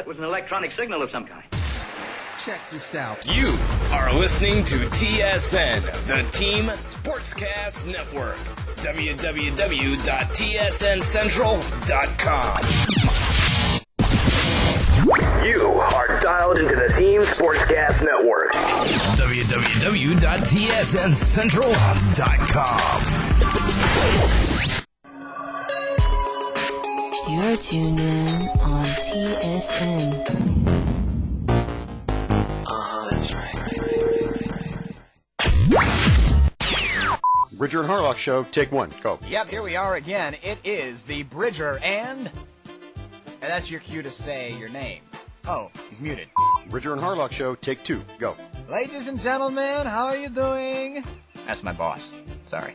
was an electronic signal of some kind. Check this out. You are listening to TSN, the Team Sportscast Network. www.tsncentral.com. You are dialed into the Team Sportscast Network. www.tsncentral.com. You're tuned in on TSN. That's right. Bridger and Harlock Show, take one, go. Yep, here we are again. It is the Bridger and that's your cue to say your name. Oh, he's muted. Bridger and Harlock Show, take two, go. Ladies and gentlemen, how are you doing? That's my boss. Sorry.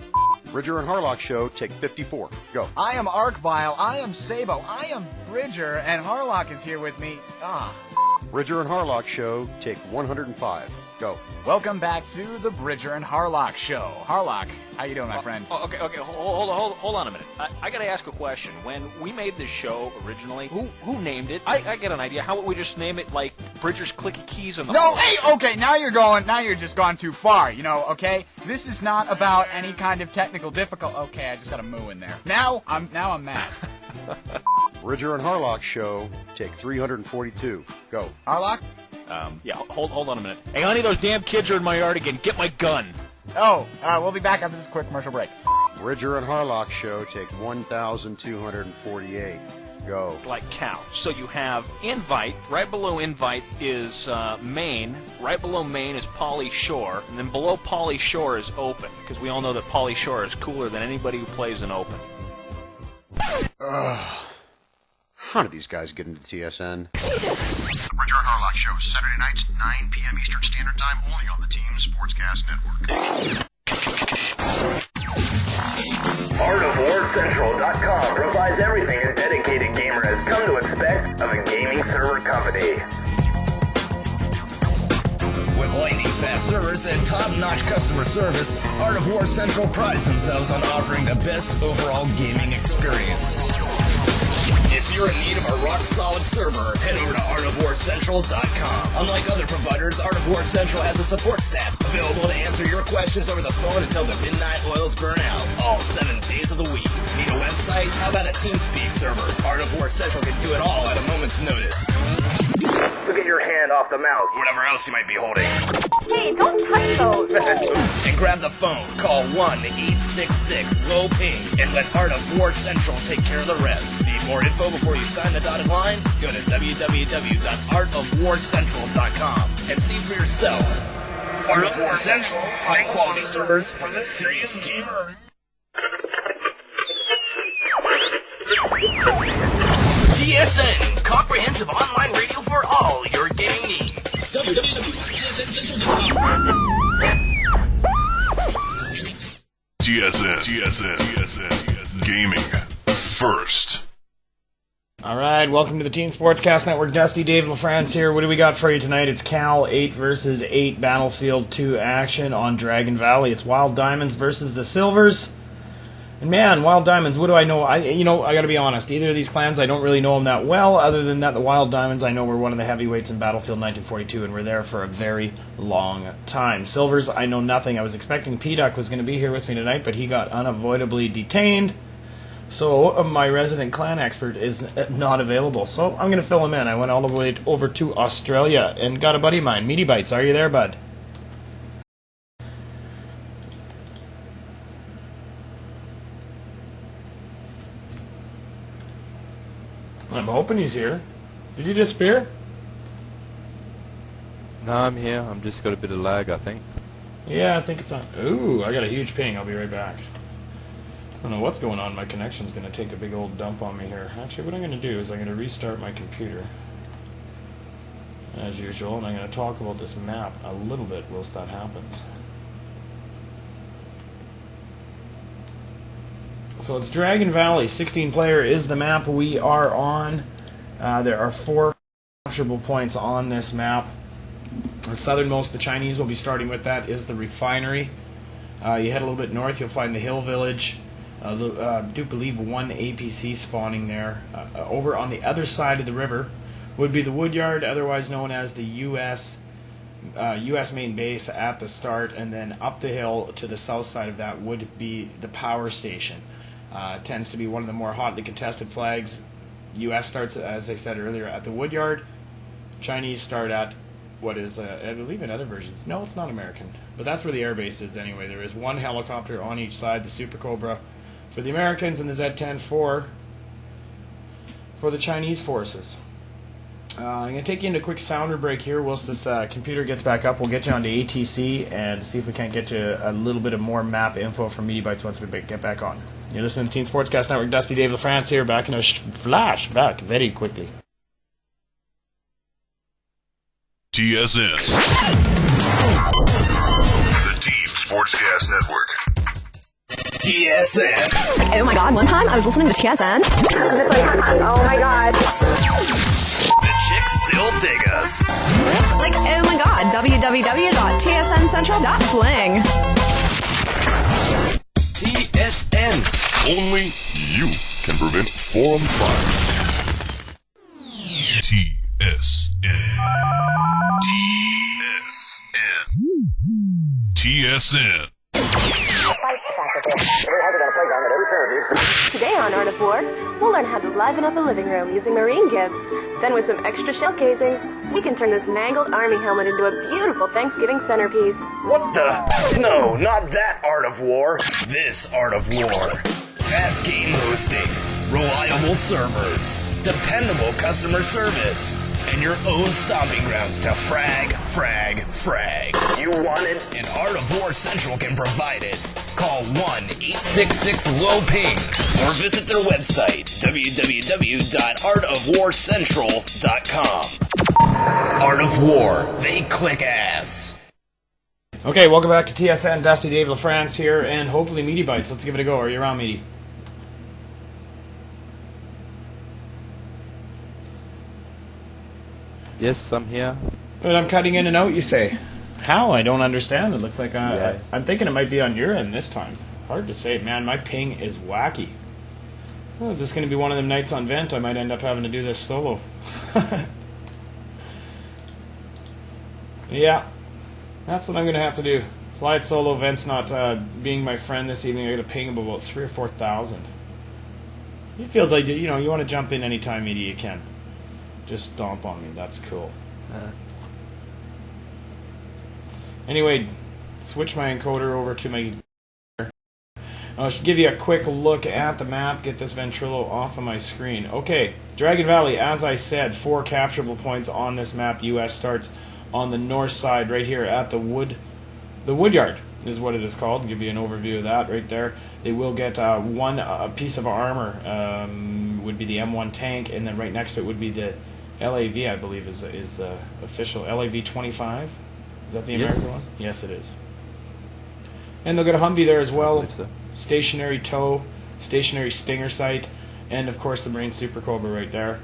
Bridger and Harlock Show, take 54, go. I am Arkvile, I am Sabo, I am Bridger, and Harlock is here with me. Bridger and Harlock Show, take 105, go. Welcome back to the Bridger and Harlock Show. Harlock, how you doing, my friend? Okay, hold on a minute. I gotta ask a question. When we made this show originally, who named it? I get an idea. How would we just name it like Bridger's Clicky Keys on the No, hey, okay, now you're just gone too far, okay? This is not about any kind of technical difficult. Okay, I just got a moo in there. Now I'm mad. Bridger and Harlock Show, take 342, go. Harlock? Yeah, hold on a minute. Hey, honey, those damn kids are in my yard again. Get my gun. We'll be back after this quick commercial break. Bridger and Harlock Show, take 1,248, go. Like cow. So you have invite. Right below invite is main. Right below main is Pauly Shore. And then below Pauly Shore is open. Because we all know that Pauly Shore is cooler than anybody who plays in open. How did these guys get into TSN? The Bridger and Harlock Show, Saturday nights, 9 p.m. Eastern Standard Time, only on the Team Sportscast Network. ArtofWarCentral.com provides everything a dedicated gamer has come to expect of a gaming server company. With lightning-fast servers and top-notch customer service, Art of War Central prides themselves on offering the best overall gaming experience. If you're in need of a rock-solid server, head over to ArtofWarCentral.com. Unlike other providers, Art of War Central has a support staff available to answer your questions over the phone until the midnight oils burn out, all 7 days of the week. Need a website? How about a TeamSpeak server? Art of War Central can do it all at a moment's notice. So get your hand off the mouse. Whatever else you might be holding. Hey, don't touch those. And grab the phone. Call 1-866-LOW-PING and let Art of War Central take care of the rest. Need more info before you sign the dotted line? Go to www.artofwarcentral.com and see for yourself. Art of War Central. High-quality servers for the serious gamer. TSN, comprehensive online radio for all your gaming needs. www.tsncentral.com. TSN, gaming first. All right, welcome to the Team Sportscast Network. Dusty, Dave LaFrance here. What do we got for you tonight? It's Cal 8 versus 8 Battlefield 2 action on Dragon Valley. It's Wild Diamonds versus the Silvers. And man, Wild Diamonds, what do I know? I got to be honest. Either of these clans, I don't really know them that well. Other than that, the Wild Diamonds, I know were one of the heavyweights in Battlefield 1942 and were there for a very long time. Silvers, I know nothing. I was expecting P-Duck was going to be here with me tonight, but he got unavoidably detained. So my resident clan expert is not available. So I'm going to fill him in. I went all the way over to Australia and got a buddy of mine. Meaty Bites, are you there, bud? I'm hoping he's here. Did you disappear? No, I'm here. I'm just got a bit of lag, I think. Yeah, I think it's on. Ooh, I got a huge ping. I'll be right back. I don't know what's going on. My connection's going to take a big old dump on me here. Actually, what I'm going to do is I'm going to restart my computer, as usual, and I'm going to talk about this map a little bit whilst that happens. So it's Dragon Valley. 16 player is the map we are on. There are 4 capturable points on this map. The southernmost, the Chinese will be starting with, that is the refinery. You head a little bit north, you'll find the Hill Village. I do believe one APC spawning there. Over on the other side of the river, would be the Woodyard, otherwise known as the U.S. Main Base at the start, and then up the hill to the south side of that would be the power station. Tends to be one of the more hotly contested flags. U.S. starts, as I said earlier, at the Woodyard. Chinese start at what is, I believe in other versions. No, it's not American, but that's where the air base is anyway. There is one helicopter on each side, the Super Cobra for the Americans and the Z-10 for the Chinese forces. I'm going to take you into a quick sounder break here whilst this computer gets back up. We'll get you onto ATC and see if we can't get you a little bit of more map info from Media Bytes once we get back on. You're listening to Teen Sportscast Network. Dusty Dave LaFrance here, back in a flashback very quickly. TSN. The Team Sportscast Network. TSN. Oh my god, one time I was listening to TSN. Oh my god. The chicks still dig us. Like, oh my god, www.tsncentral.fling. TSN. Only you can prevent forum fire. TSN. TSN. Today on Art of War, we'll learn how to liven up a living room using marine gifts. Then with some extra shell casings, we can turn this mangled army helmet into a beautiful Thanksgiving centerpiece. What the? No, not that Art of War. This Art of War. Fast game hosting, reliable servers, dependable customer service, and your own stomping grounds to frag. You want it? And Art of War Central can provide it. Call 1-866-LOW-PING or visit their website, www.artofwarcentral.com. Art of War, they click ass. Okay, welcome back to TSN. Dusty Dave LaFrance here, and hopefully Meaty Bites. Let's give it a go. Are you around, Meaty? Yes, I'm here. But I'm cutting in and out, you say. How? I don't understand. It looks like I'm thinking it might be on your end this time. Hard to say. Man, my ping is wacky. Well, is this going to be one of them nights on Vent? I might end up having to do this solo. Yeah, that's what I'm going to have to do. Fly it solo. Vent's not being my friend this evening. I'm going to ping him about 3,000 or 4,000. You feel like, you want to jump in anytime you can. Just stomp on me. That's cool. Anyway, switch my encoder over to my... I should give you a quick look at the map, get this Ventrilo off of my screen. Okay, Dragon Valley, as I said, 4 capturable points on this map. U.S. starts on the north side right here at the Woodyard is what it is called. I'll give you an overview of that right there. They will get one piece of armor, would be the M1 tank, and then right next to it would be the LAV, I believe, is the official LAV 25. Is that the American one? Yes, it is. And they'll get a Humvee there as well. Stationary tow, stationary Stinger sight, and of course the Marine Super Cobra right there.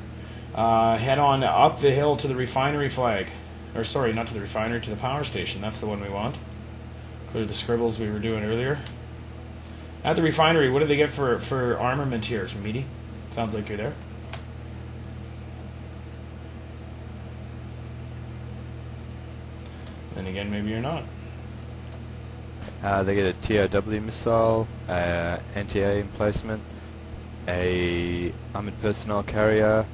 Head on up the hill to the refinery flag. Or sorry, not to the refinery, to the power station. That's the one we want. Clear the scribbles we were doing earlier. At the refinery, what do they get for armament here? Some meaty? Sounds like you're there. Then again, maybe you're not. They get a TOW missile, anti-air emplacement, a armored personnel carrier,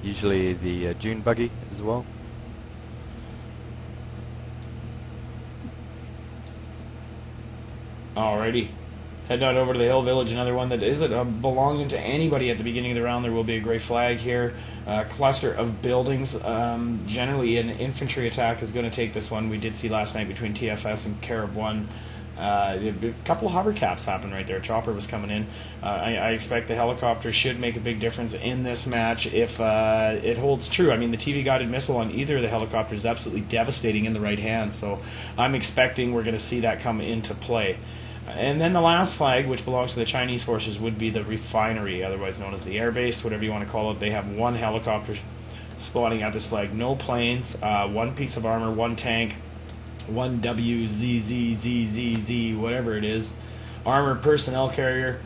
usually the Dune buggy as well. Alrighty. Head on over to the Hill Village, another one that isn't belonging to anybody at the beginning of the round. There will be a gray flag here. Cluster of buildings. Generally, an infantry attack is going to take this one. We did see last night between TFS and Carib 1. A couple of hover caps happened right there. Chopper was coming in. I expect the helicopter should make a big difference in this match if it holds true. I mean, the TV-guided missile on either of the helicopters is absolutely devastating in the right hands, so I'm expecting we're going to see that come into play. And then the last flag, which belongs to the Chinese forces, would be the refinery, otherwise known as the airbase, whatever you want to call it. They have one helicopter spawning at this flag, no planes, one piece of armor, one tank, one WZZZZZ, whatever it is, armored personnel carrier,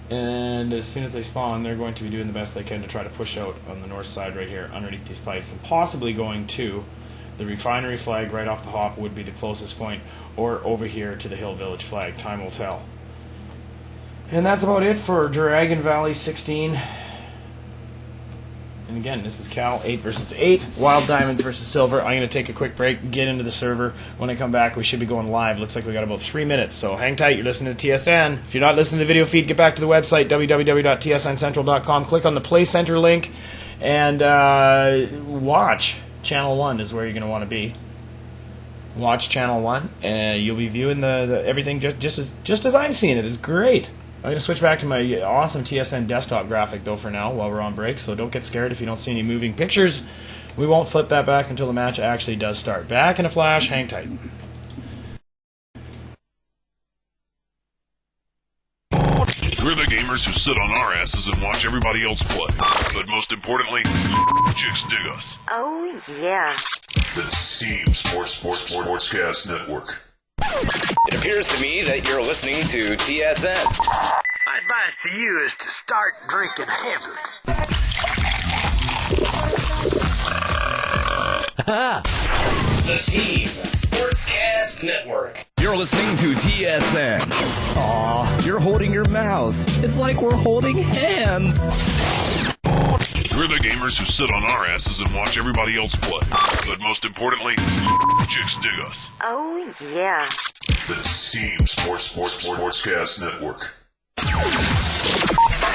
And as soon as they spawn, they're going to be doing the best they can to try to push out on the north side right here, underneath these pipes, and possibly going to the refinery flag right off the hop would be the closest point, or over here to the Hill Village flag. Time will tell. And that's about it for Dragon Valley 16. And again, this is Cal 8 versus 8, Wild Diamonds versus Silver. I'm going to take a quick break, get into the server. When I come back, we should be going live. Looks like we got about 3 minutes, so hang tight. You're listening to TSN. If you're not listening to the video feed, get back to the website, www.tsncentral.com. Click on the Play Center link and watch. Channel 1 is where you're going to want to be. Watch Channel 1, and you'll be viewing the everything just as I'm seeing it. It's great. I'm going to switch back to my awesome TSN desktop graphic, though, for now, while we're on break, so don't get scared if you don't see any moving pictures. We won't flip that back until the match actually does start. Back in a flash, hang tight. We're the gamers who sit on our asses and watch everybody else play. But most importantly, chicks dig us. Oh, yeah. The Team Sportscast Network. It appears to me that you're listening to TSN. My advice to you is to start drinking heavily. The Team Sportscast Network. You're listening to TSN. Aw, you're holding your mouse. It's like we're holding hands. We're the gamers who sit on our asses and watch everybody else play. But most importantly, chicks dig us. Oh, yeah. The Team Sportscast Network.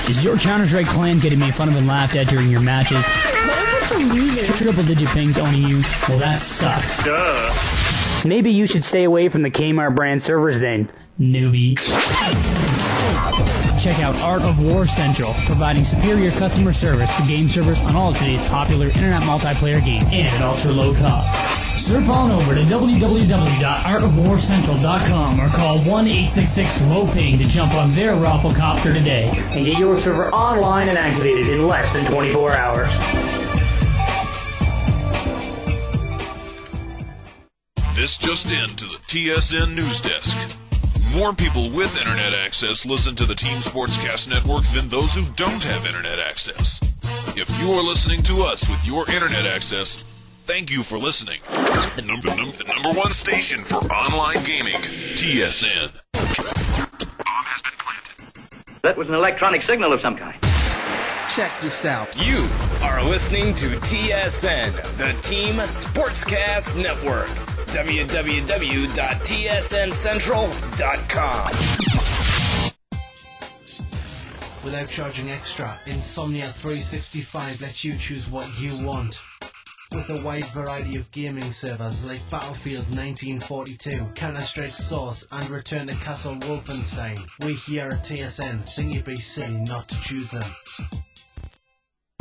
Is your Counter-Strike clan getting made fun of and laughed at during your matches? Triple-digit pings owning you? Well, that sucks. Duh. Maybe you should stay away from the Kmart brand servers then, newbie. Check out Art of War Central, providing superior customer service to game servers on all of today's popular internet multiplayer games and at ultra-low cost. Surf on over to www.artofwarcentral.com or call 1-866-LOW-PING to jump on their Rafflecopter today and get your server online and activated in less than 24 hours. This just in to the TSN News Desk. More people with internet access listen to the Team Sportscast Network than those who don't have internet access. If you are listening to us with your internet access, thank you for listening. The number one station for online gaming, TSN. Bomb has been planted. That was an electronic signal of some kind. Check this out. You are listening to TSN, the Team Sportscast Network. www.tsncentral.com. Without charging extra, Insomnia 365 lets you choose what you want. With a wide variety of gaming servers like Battlefield 1942, Counter-Strike Source, and Return to Castle Wolfenstein, we here at TSN think you'd be silly not to choose them.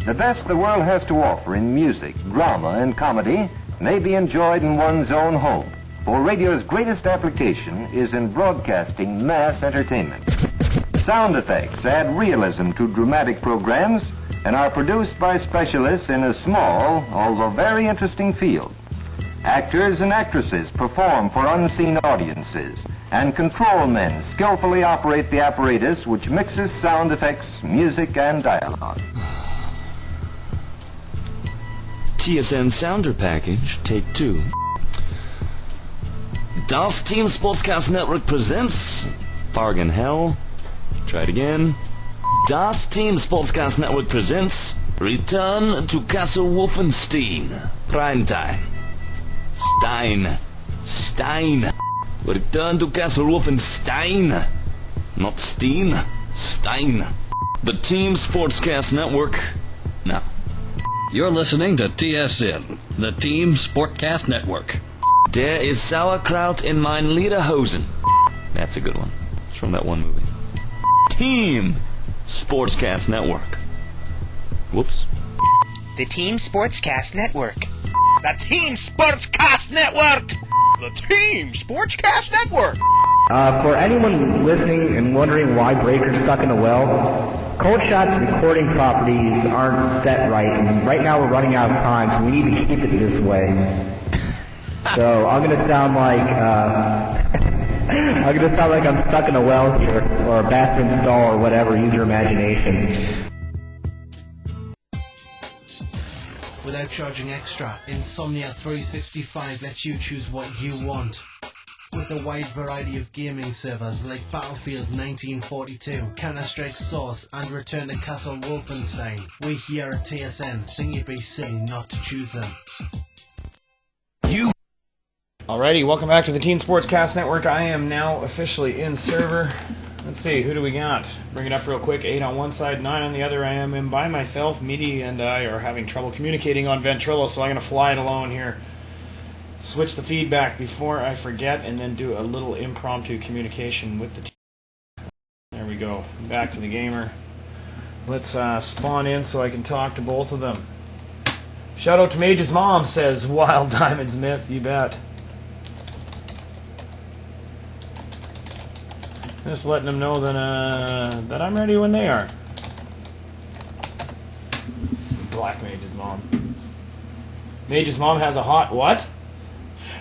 The best the world has to offer in music, drama, and comedy may be enjoyed in one's own home, for radio's greatest application is in broadcasting mass entertainment. Sound effects add realism to dramatic programs and are produced by specialists in a small, although very interesting field. Actors and actresses perform for unseen audiences, and control men skillfully operate the apparatus which mixes sound effects, music, and dialogue. TSN Sounder Package, take 2. Das Team Sportscast Network presents Bargain Hell. Try it again. Das Team Sportscast Network presents Return to Castle Wolfenstein. Primetime. Stein. Return to Castle Wolfenstein. Not Steen. Stein. The Team Sportscast Network. Now. You're listening to TSN, the Team Sportcast Network. Der is sauerkraut in mein Lederhosen. That's a good one. It's from that one movie. Team Sportscast Network. Whoops. The Team Sportscast Network. The Team Sportscast Network! The Team Sportscast Network! For anyone listening and wondering why Breaker's stuck in a well, Cold Shot's recording properties aren't set right, and right now we're running out of time, so we need to keep it this way. So I'm going to sound like I'm going to sound like I'm stuck in a well here, or a bathroom stall, or whatever. Use your imagination. Without charging extra, Insomnia 365 lets you choose what you want. With a wide variety of gaming servers like Battlefield 1942, Counter-Strike Source, and Return to Castle Wolfenstein, we here at TSN think you'd be silly not to choose them. Alrighty, welcome back to the Teen Sportscast Network. I am now officially in server. Let's see, who do we got? Bring it up real quick. 8 on one side, 9 on the other. I am in by myself. Meaty and I are having trouble communicating on Ventrilo, so I'm going to fly it alone here. Switch the feedback before I forget, and then do a little impromptu communication with the team. There we go. Back to the gamer. Let's spawn in so I can talk to both of them. Shout out to Mage's mom, says Wild Diamonds Myth. You bet. Just letting them know that that I'm ready when they are. Black Mage's mom. Mage's mom has a hot what?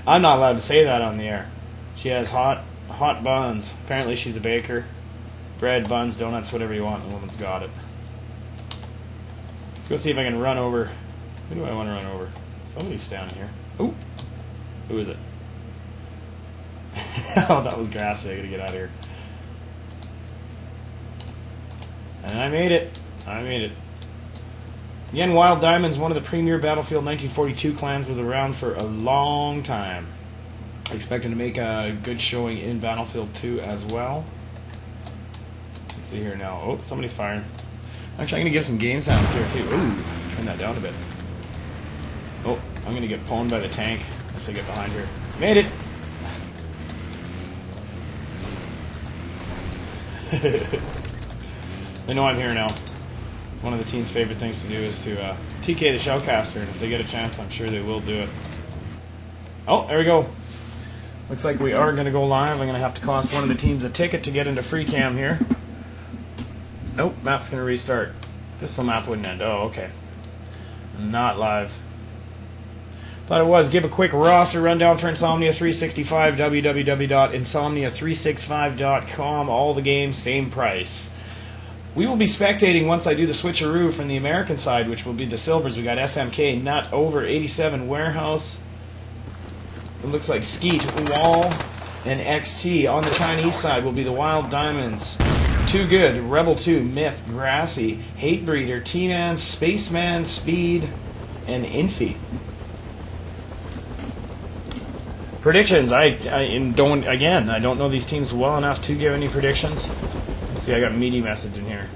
I'm not allowed to say that on the air. She has hot buns. Apparently she's a baker. Bread, buns, donuts, whatever you want. The woman's got it. Let's go see if I can run over. Who do I want to run over? Somebody's down here. Ooh. Who is it? Oh, that was grassy. I gotta get out of here. And I made it. I made it. Again, Wild Diamonds, one of the premier Battlefield 1942 clans, was around for a long time. Expecting to make a good showing in Battlefield 2 as well. Let's see here now. Oh, somebody's firing. Actually, I'm going to get some game sounds here too. Ooh, turn that down a bit. Oh, I'm going to get pwned by the tank as I get behind here. Made it! They know I'm here now. One of the team's favorite things to do is to TK the Shellcaster, and if they get a chance, I'm sure they will do it. Oh, there we go. Looks like we are going to go live. I'm going to have to cost one of the teams a ticket to get into free cam here. Nope, map's going to restart. Just so map wouldn't end. Oh, okay. Not live. Thought it was. Give a quick roster rundown for Insomnia 365, www.insomnia365.com. All the games, same price. We will be spectating once I do the switcheroo from the American side, which will be the silvers. We got SMK, Nut, Over, 87, Warehouse. It looks like Skeet, Wall, and XT. On the Chinese side will be the Wild Diamonds, Too Good, Rebel 2, Myth, Grassy, Hatebreeder, T-Man, Spaceman, Speed, and Infi. Predictions. I don't know these teams well enough to give any predictions. See, I got a meaty message in here.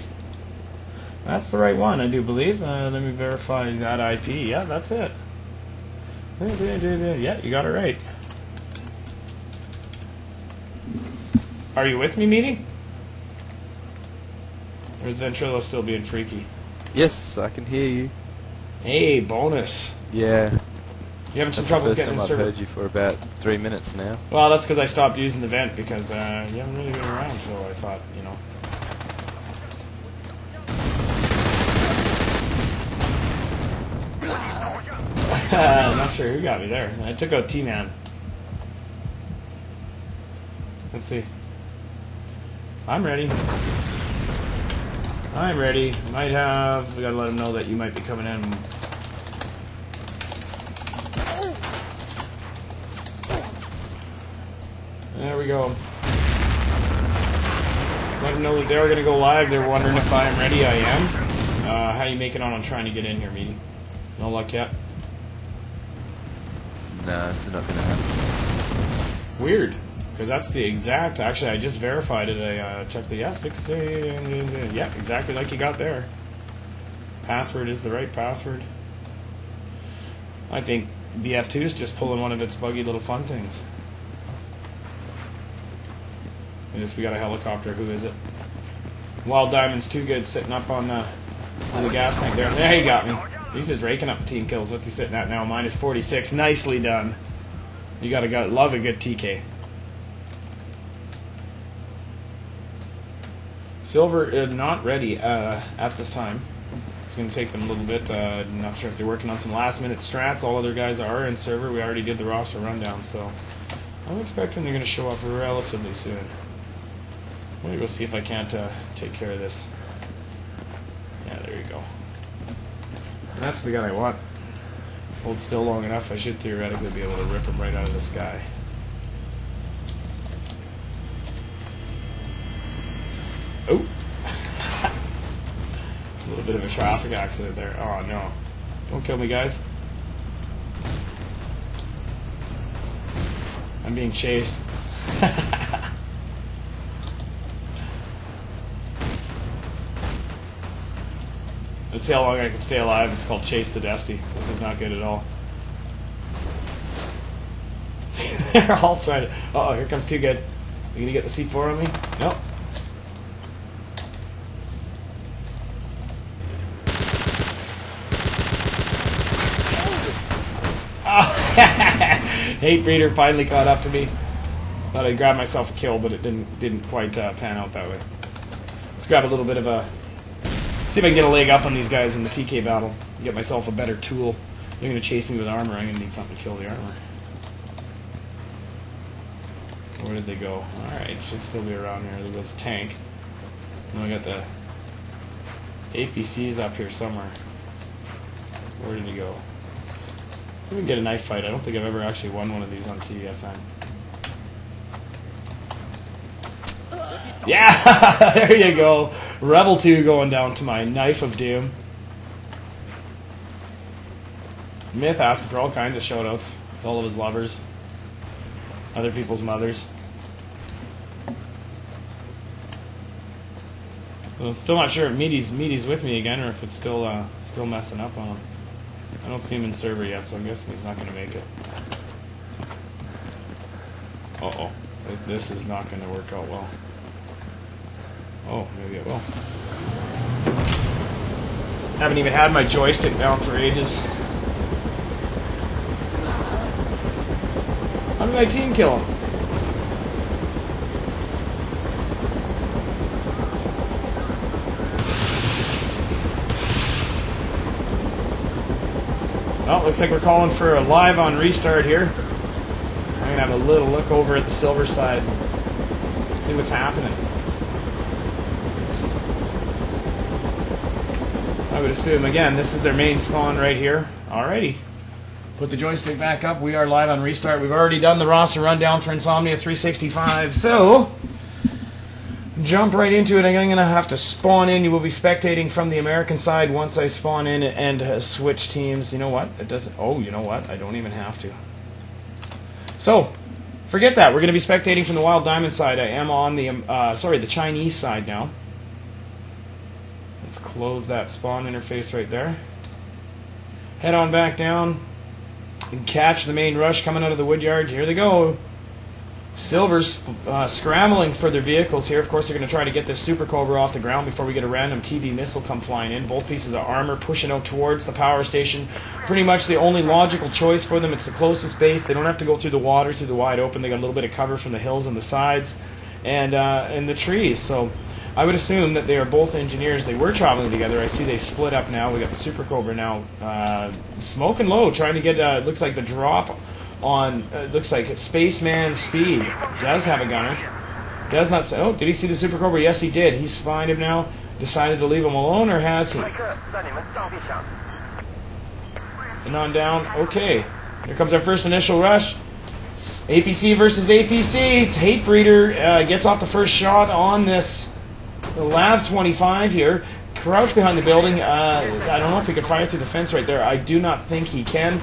That's the right one, I do believe. Let me verify that IP. Yeah, that's it. Yeah, you got it right. Are you with me, meaty? Or is Ventrilo still being freaky? Yes, I can hear you. Hey, bonus. Yeah. You having some trouble getting in the server? I've heard you for about 3 minutes now. Well, that's because I stopped using the vent because you haven't really been around, so I thought, you know. I'm not sure who got me there. I took out T-Man. Let's see. I'm ready. I'm ready. Might have... We gotta let him know that you might be coming in. There we go. Let them know that they're gonna go live. They're wondering if I am ready. I am. How you making on trying to get in here, meeting? No luck yet? No, it's not gonna happen. Weird. Because that's the exact... Actually, I just verified it. I checked the... Yeah, 6... yeah, exactly like you got there. Password is the right password. I think BF2 is just pulling one of its buggy little fun things. I guess we got a helicopter. Who is it? Wild Diamonds, Too Good, sitting up on the gas tank there. There, he got me. He's just raking up team kills. What's he sitting at now? Minus 46. Nicely done. You gotta love a good TK. Silver not ready at this time. It's going to take them a little bit. Not sure if they're working on some last-minute strats. All other guys are in server. We already did the roster rundown, so I'm expecting they're going to show up relatively soon. I'm going to go see if I can't take care of this. Yeah, there you go. And that's the gun I want. Hold still long enough, I should theoretically be able to rip him right out of the sky. Oh! A little bit of a traffic accident there. Oh no. Don't kill me, guys. I'm being chased. Let's see how long I can stay alive. It's called Chase the Dusty. This is not good at all. They're all trying to... Uh-oh, here comes Too Good. You gonna get the C4 on me? Nope. Hate Breeder finally caught up to me. Thought I'd grab myself a kill, but it didn't quite pan out that way. Let's grab a little bit of a... See if I can get a leg up on these guys in the TK battle. Get myself a better tool. They're going to chase me with armor. I'm going to need something to kill the armor. Where did they go? Alright, should still be around here. There goes a tank. And I got the APCs up here somewhere. Where did he go? We can get a knife fight. I don't think I've ever actually won one of these on TSN. Yeah! There you go. Rebel 2 going down to my Knife of Doom. Myth asking for all kinds of shoutouts to all of his lovers. Other people's mothers. Well, still not sure if Meaty's with me again or if it's still messing up on him. I don't see him in server yet, so I'm guessing he's not going to make it. Uh-oh. This is not going to work out well. Oh, maybe it will. Haven't even had my joystick down for ages. How did my team kill him? Well, looks like we're calling for a live on restart here. I'm going to have a little look over at the silver side. See what's happening. I would assume, again, this is their main spawn right here. Alrighty. Put the joystick back up. We are live on restart. We've already done the roster rundown for Insomnia 365. So, jump right into it. I'm going to have to spawn in. You will be spectating from the American side once I spawn in and switch teams. You know what? It doesn't. Oh, you know what? I don't even have to. So, forget that. We're going to be spectating from the Wild Diamond side. I am on the the Chinese side now. Let's close that spawn interface right there. Head on back down and catch the main rush coming out of the woodyard. Here they go. Silver's scrambling for their vehicles here. Of course, they're going to try to get this Super Cobra off the ground before we get a random TV missile come flying in. Both pieces of armor pushing out towards the power station. Pretty much the only logical choice for them. It's the closest base. They don't have to go through the water, through the wide open. They got a little bit of cover from the hills on the sides and the trees. So I would assume that they are both engineers. They were traveling together. I see they split up now. We got the Super Cobra now smoking low, trying to get, looks like the drop on, looks like Spaceman Speed. Does have a gunner. Does not say, oh, did he see the Super Cobra? Yes, he did. He's spying him now. Decided to leave him alone, or has he? And on down. Okay. Here comes our first initial rush. APC versus APC. It's Hate Breeder. Gets off the first shot on this. The Lav 25 here, crouched behind the building. I don't know if he can fire through the fence right there. I do not think he can.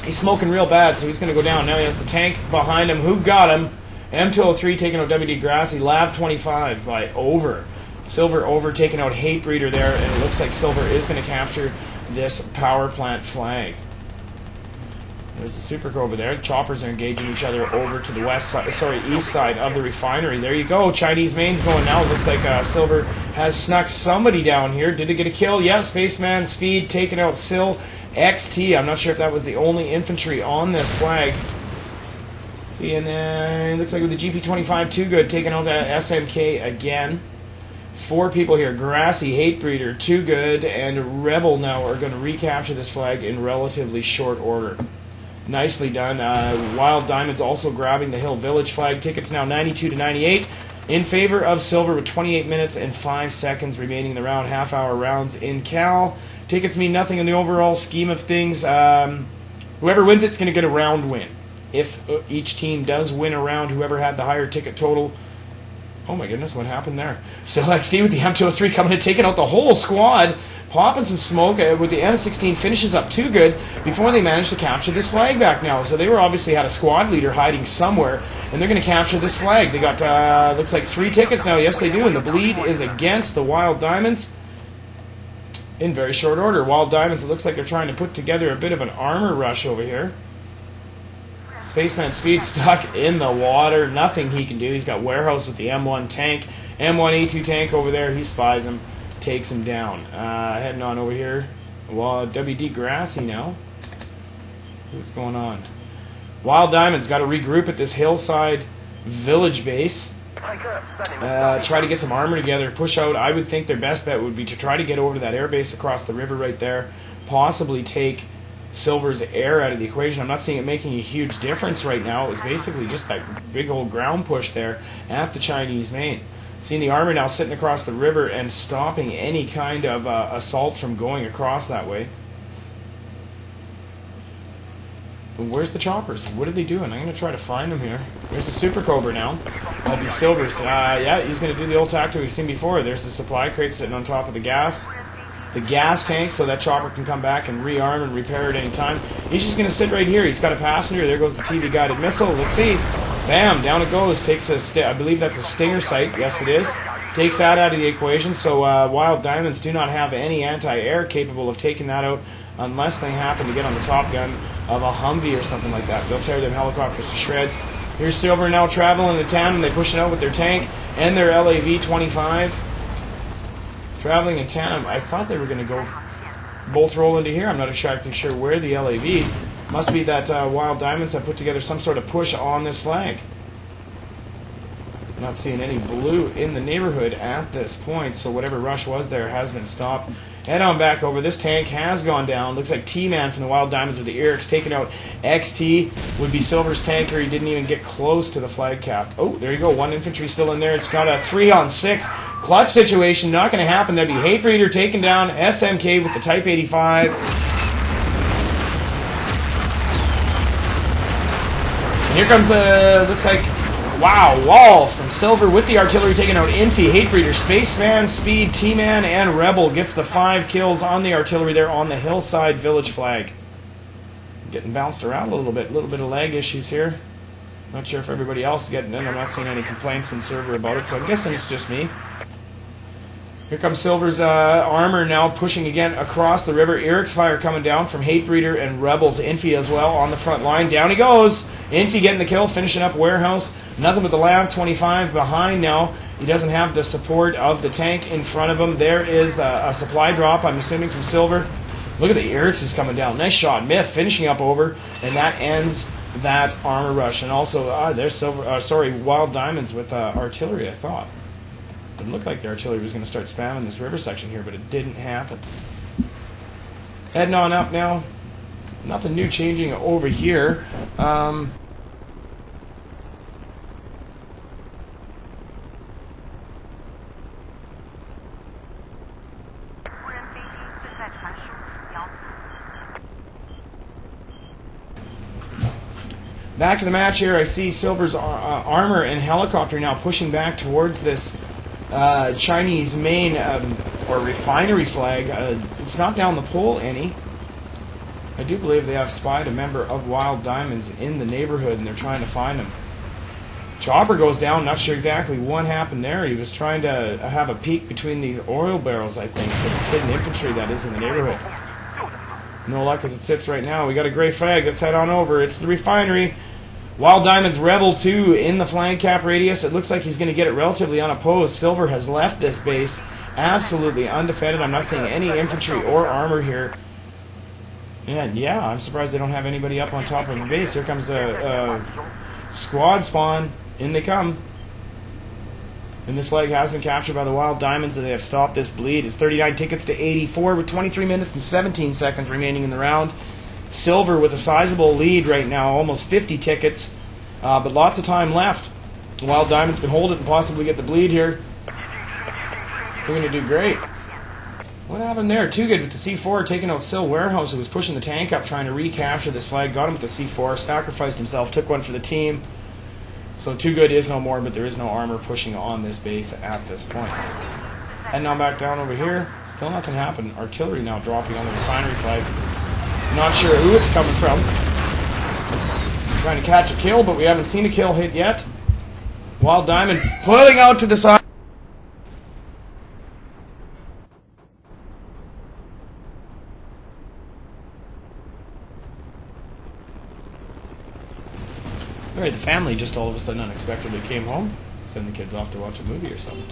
He's smoking real bad, so he's going to go down. Now he has the tank behind him. Who got him? M203 taking out WD Grassy. Lav 25 by Over. Silver Over taking out Hate Breeder there, and it looks like Silver is going to capture this power plant flag. There's the Super Cobra there. Choppers are engaging each other over to the east side of the refinery. There you go. Chinese main's going now. It looks like Silver has snuck somebody down here. Did it get a kill? Yeah, Spaceman Speed taking out Sil XT. I'm not sure if that was the only infantry on this flag. See, and then it looks like with the GP25 Too Good taking out that SMK again. 4 people here. Grassy, Hate Breeder, Too Good, and Rebel now are going to recapture this flag in relatively short order. Nicely done. Wild Diamonds also grabbing the Hill Village flag. Tickets now 92-98 in favor of Silver with 28 minutes and 5 seconds remaining in the round. Half-hour rounds in Cal. Tickets mean nothing in the overall scheme of things. Whoever wins it's going to get a round win. If each team does win a round, whoever had the higher ticket total... Oh my goodness, what happened there? So XD with the M203 coming and taking out the whole squad. Popping some smoke with the M16 finishes up too good before they manage to capture this flag back now. So they were obviously had a squad leader hiding somewhere, and they're going to capture this flag. They got, looks like 3 tickets now. Yes, they do, and the bleed is against the Wild Diamonds in very short order. Wild Diamonds, it looks like they're trying to put together a bit of an armor rush over here. Spaceman Speed stuck in the water. Nothing he can do. He's got Warehouse with the M1 tank. M1A2 tank over there. He spies him. Takes him down. Heading on over here. Well, WD Grassy now. What's going on? Wild Diamonds got to regroup at this hillside village base. Try to get some armor together. Push out. I would think their best bet would be to try to get over to that air base across the river right there. Possibly take Silver's air out of the equation. I'm not seeing it making a huge difference right now. It was basically just that big old ground push there at the Chinese main. Seeing the armor now sitting across the river and stopping any kind of assault from going across that way. Where's the choppers? What are they doing? I'm going to try to find them here. There's the Super Cobra now. That'll be Silver's. Yeah, he's going to do the old tactic we've seen before. There's the supply crate sitting on top of the gas tank, so that chopper can come back and rearm and repair at any time. He's just going to sit right here. He's got a passenger. There goes the TV-guided missile. Let's see. Bam, down it goes. Takes I believe that's a Stinger sight. Yes, it is. Takes that out of the equation. So Wild Diamonds do not have any anti-air capable of taking that out unless they happen to get on the top gun of a Humvee or something like that. They'll tear them helicopters to shreds. Here's Silver now traveling into town, and they push it out with their tank and their LAV-25. Traveling in tandem. I thought they were going to go both roll into here. I'm not exactly sure where the LAV. Must be that Wild Diamonds have put together some sort of push on this flag. Not seeing any blue in the neighborhood at this point, so whatever rush was there has been stopped. Head on back over. This tank has gone down. Looks like T-Man from the Wild Diamonds with the Eric's taking out XT. Would be Silver's tanker. He didn't even get close to the flag cap. Oh, there you go. 1 infantry still in there. It's got a 3-on-6 clutch situation. Not going to happen. That'd be Hate Breeder taking down SMK with the Type 85. And here comes the, looks like, wow, Wall from Silver with the artillery taking out Infi, Hate Breeder, Spaceman, Speed, T-Man, and Rebel gets the 5 kills on the artillery there on the hillside village flag. Getting bounced around a little bit of lag issues here. Not sure if everybody else is getting in. I'm not seeing any complaints in server about it, so I'm guessing it's just me. Here comes Silver's armor now pushing again across the river. Eric's fire coming down from Hate Breeder and Rebels. Infi as well on the front line. Down he goes. Infi getting the kill, finishing up Warehouse. Nothing but the LAV-25 behind now. He doesn't have the support of the tank in front of him. There is a supply drop, I'm assuming, from Silver. Look at the Eric's is coming down. Nice shot. Myth finishing up over, and that ends that armor rush. And also, there's Silver. Wild Diamonds with artillery, I thought. It looked like the artillery was going to start spamming this river section here, but it didn't happen. Heading on up now. Nothing new changing over here. Back to the match here. I see Silver's armor and helicopter now pushing back towards this Chinese main or refinery flag. It's not down the pole any. I do believe they have spied a member of Wild Diamonds in the neighborhood, and they're trying to find him. Chopper goes down. Not sure exactly what happened there. He was trying to have a peek between these oil barrels, I think. But it's hidden infantry that is in the neighborhood. No luck as it sits right now. We got a gray flag. Let's head on over. It's the refinery. Wild Diamonds Rebel 2 in the flank cap radius. It looks like he's going to get it relatively unopposed. Silver has left this base absolutely undefended. I'm not seeing any infantry or armor here. And yeah, I'm surprised they don't have anybody up on top of the base. Here comes the squad spawn. In they come. And this flag has been captured by the Wild Diamonds, and they have stopped this bleed. It's 39 tickets to 84 with 23 minutes and 17 seconds remaining in the round. Silver with a sizable lead right now, almost 50 tickets, but lots of time left. Wild Diamonds can hold it and possibly get the bleed here. They're going to do great. What happened there? Too Good with the C4 taking out Sil Warehouse, who was pushing the tank up trying to recapture this flag. Got him with the C4, sacrificed himself, took one for the team. So Too Good is no more, but there is no armor pushing on this base at this point. And now back down over here. Still nothing happened. Artillery now dropping on the refinery flag. Not sure who it's coming from. Trying to catch a kill, but we haven't seen a kill hit yet. Wild Diamond pulling out to the side. Alright, the family just all of a sudden unexpectedly came home. Send the kids off to watch a movie or something.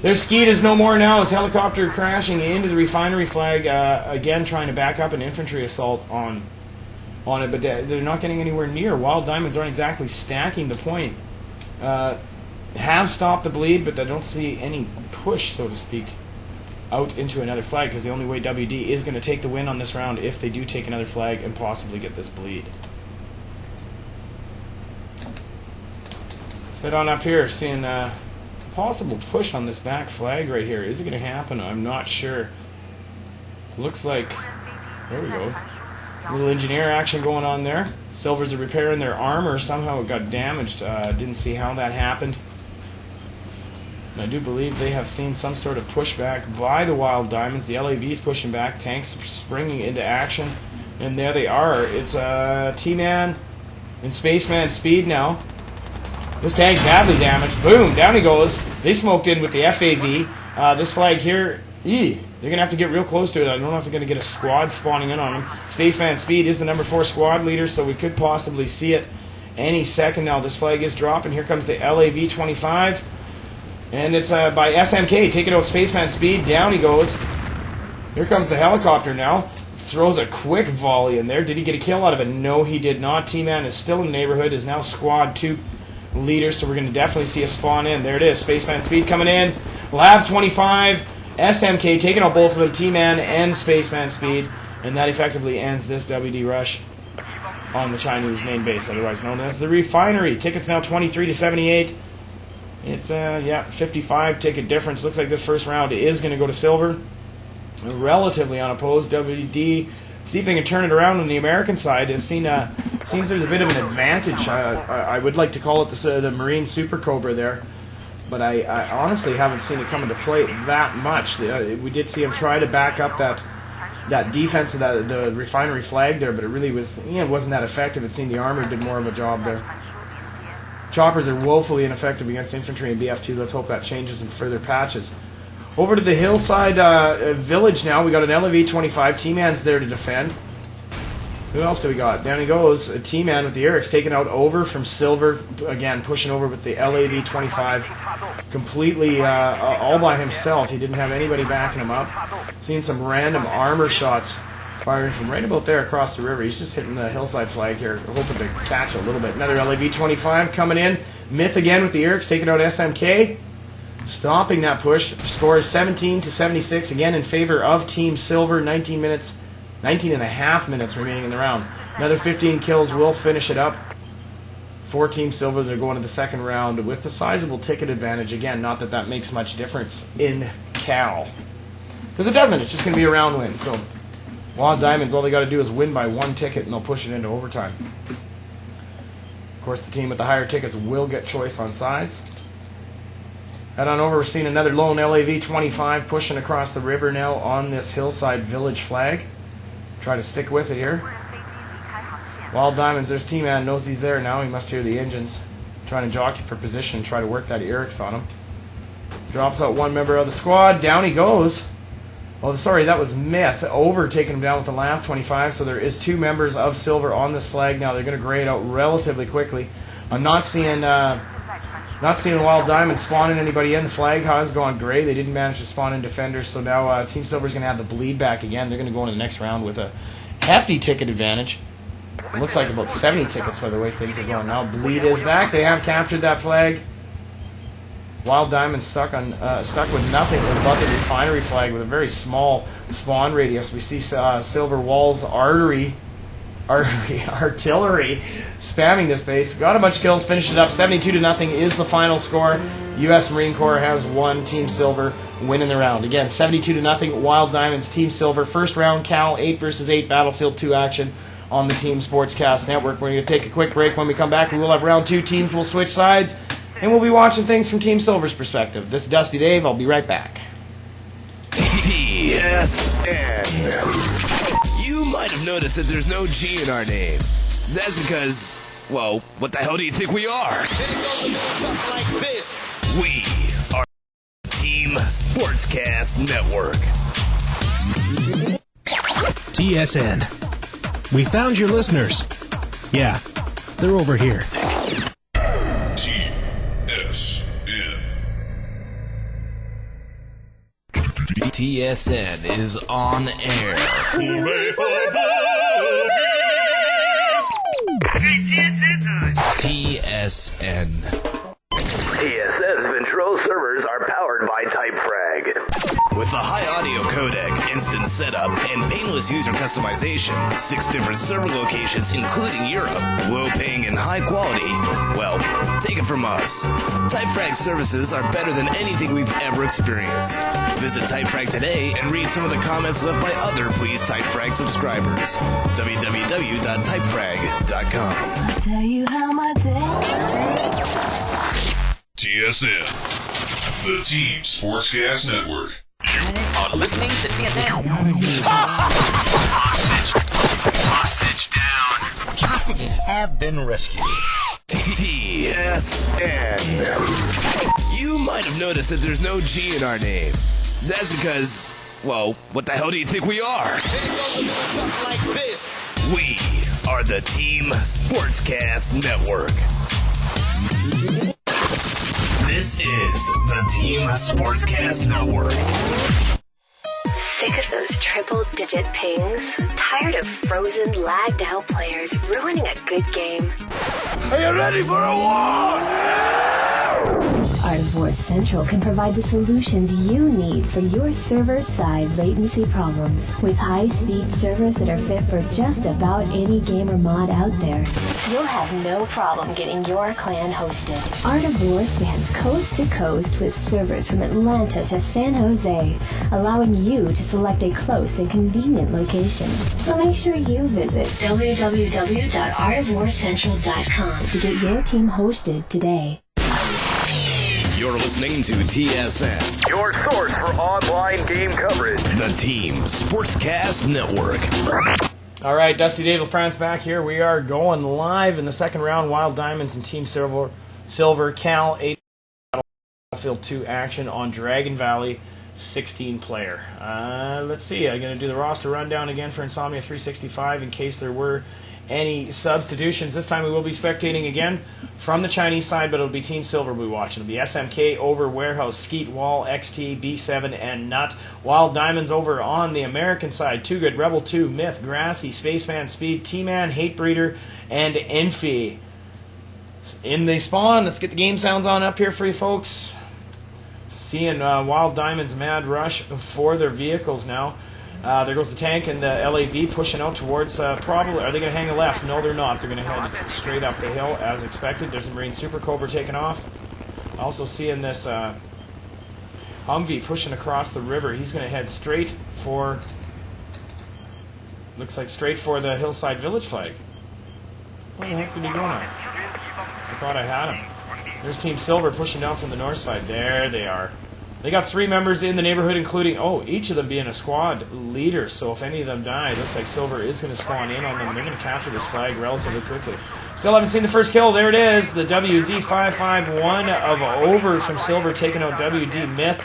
Their Skeet is no more now. As helicopter crashing into the refinery flag, again trying to back up an infantry assault on it, but they're not getting anywhere near. Wild Diamonds aren't exactly stacking the point. Have stopped the bleed, but they don't see any push, so to speak, out into another flag, because the only way WD is going to take the win on this round if they do take another flag and possibly get this bleed. Let's head on up here, seeing possible push on this back flag right here. Is it going to happen? I'm not sure. Looks like, there we go. A little engineer action going on there. Silvers are repairing their armor. Somehow it got damaged. Didn't see how that happened. And I do believe they have seen some sort of pushback by the Wild Diamonds. The LAV's pushing back. Tanks springing into action. And there they are. It's T-Man and Spaceman Speed now. This tank badly damaged. Boom, down he goes. They smoked in with the FAV. This flag here, they're going to have to get real close to it. I don't know if they're going to get a squad spawning in on them. Spaceman Speed is the number 4 squad leader, so we could possibly see it any second now. This flag is dropping. Here comes the LAV-25. And it's by SMK. Taking out Spaceman Speed. Down he goes. Here comes the helicopter now. Throws a quick volley in there. Did he get a kill out of it? No, he did not. T-Man is still in the neighborhood. Is now squad 2 leader, so we're going to definitely see a spawn in. There it is. Spaceman Speed coming in. Lav-25. SMK taking out both of them. T-Man and Spaceman Speed. And that effectively ends this WD rush on the Chinese main base, otherwise known as the refinery. Tickets now 23 to 78. It's 55 ticket difference. Looks like this first round is going to go to Silver. Relatively unopposed. WD see if they can turn it around on the American side. It seems there's a bit of an advantage. I would like to call it the Marine Super Cobra there, but I honestly haven't seen it come into play that much. We did see him try to back up that defense of the refinery flag there, but it really wasn't that effective. It seemed the armor did more of a job there. Choppers are woefully ineffective against infantry in BF2. Let's hope that changes in further patches. Over to the hillside village now. We got an LAV-25. T-Man's there to defend. Who else do we got? Down he goes. T-Man with the Erics taking out over from Silver. Again, pushing over with the LAV-25. Completely all by himself. He didn't have anybody backing him up. Seen some random armor shots firing from right about there across the river. He's just hitting the hillside flag here, hoping to catch a little bit. Another LAV-25 coming in. Myth again with the Erics taking out SMK. Stopping that push. Score is 17 to 76, again in favor of Team Silver. 19 and a half minutes remaining in the round. Another 15 kills will finish it up for Team Silver. They're going to the second round with a sizable ticket advantage. Again, not that makes much difference in Cal, because it doesn't. It's just going to be a round win. So Wild Diamonds, all they got to do is win by 1 ticket, and they'll push it into overtime. Of course, the team with the higher tickets will get choice on sides. Head on over, we're seeing another lone LAV-25 pushing across the river now on this hillside village flag. Try to stick with it here. Wild Diamonds, there's T-Man, knows he's there now. He must hear the engines. Trying to jockey for position and try to work that Erics on him. Drops out one member of the squad. Down he goes. Oh, sorry, that was Myth. Over taking him down with the LAV-25. So there is 2 members of Silver on this flag now. They're going to grade out relatively quickly. I'm not seeing Wild Diamond spawning anybody in. The flag has gone gray. They didn't manage to spawn in defenders, so now Team Silver's going to have the bleed back again. They're going to go into the next round with a hefty ticket advantage. It looks like about 70 tickets by the way things are going now. Bleed is back. They have captured that flag. Wild Diamond stuck with nothing but the refinery flag with a very small spawn radius. We see Silver Walls Artery artillery spamming this base. Got a bunch of kills, finished it up. 72-0 is the final score. U.S. Marine Corps has won. Team Silver winning the round. Again, 72-0. Wild Diamonds, Team Silver. First round, Cal 8 versus 8 Battlefield 2 action on the Team Sportscast Network. We're going to take a quick break. When we come back, we will have round 2. Teams will switch sides, and we'll be watching things from Team Silver's perspective. This is Dusty Dave. I'll be right back. TSN. You might have noticed that there's no G in our name. That's because, well, what the hell do you think we are? We are Team Sportscast Network. TSN. We found your listeners. Yeah, they're over here. TSN is on air. TSN. TSN's Ventrilo servers are powered by TypeFrag. With the high audio codec, instant setup, and painless user customization, 6 different server locations including Europe, low paying and high quality, well, take it from us. TypeFrag services are better than anything we've ever experienced. Visit TypeFrag today and read some of the comments left by other Please TypeFrag subscribers. www.typefrag.com. I'll tell you how my day. TSN, the Team Sportscast Network. You are listening to TSN. Hostage down. Hostages have been rescued. TSN. You might have noticed that there's no G in our name. That's because, well, what the hell do you think we are? We are the Team Sportscast Network. This is the Team Sportscast Network. Sick of those triple-digit pings? Tired of frozen, lagged-out players ruining a good game? Are you ready for a war? Art of War Central can provide the solutions you need for your server-side latency problems. With high-speed servers that are fit for just about any gamer mod out there, you'll have no problem getting your clan hosted. Art of War spans coast to coast with servers from Atlanta to San Jose, allowing you to select a close and convenient location. So make sure you visit www.artofwarcentral.com to get your team hosted today. You're listening to TSN, your source for online game coverage. The Team Sportscast Network. All right, Dusty Dave LaFrance back here. We are going live in the second round. Wild Diamonds and Team Silver Cal 8 Battlefield 2 action on Dragon Valley 16-player. Let's see. I'm going to do the roster rundown again for Insomnia 365 in case there were any substitutions. This time we will be spectating again from the Chinese side, but it'll be Team Silver we'll be watching. It'll be SMK over Warehouse, Skeet, Wall, XT, B7, and Nut. Wild Diamonds over on the American side. Too Good, Rebel 2, Myth, Grassy, Spaceman, Speed, T-Man, Hatebreeder, and Enfi. In the spawn, let's get the game sounds on up here for you folks. Seeing Wild Diamonds mad rush for their vehicles now. There goes the tank and the LAV pushing out towards probably. Are they going to hang a left? No, they're not. They're going to head straight up the hill as expected. There's a Marine Super Cobra taking off. Also seeing this Humvee pushing across the river. He's going to head straight for. Looks like straight for the Hillside Village flag. Where the heck did he go now? I thought I had him. There's Team Silver pushing down from the north side. There they are. They got 3 members in the neighborhood, including, each of them being a squad leader. So if any of them die, it looks like Silver is going to spawn in on them. They're going to capture this flag relatively quickly. Still haven't seen the first kill. There it is. The WZ551 of Over from Silver taking out WD Myth.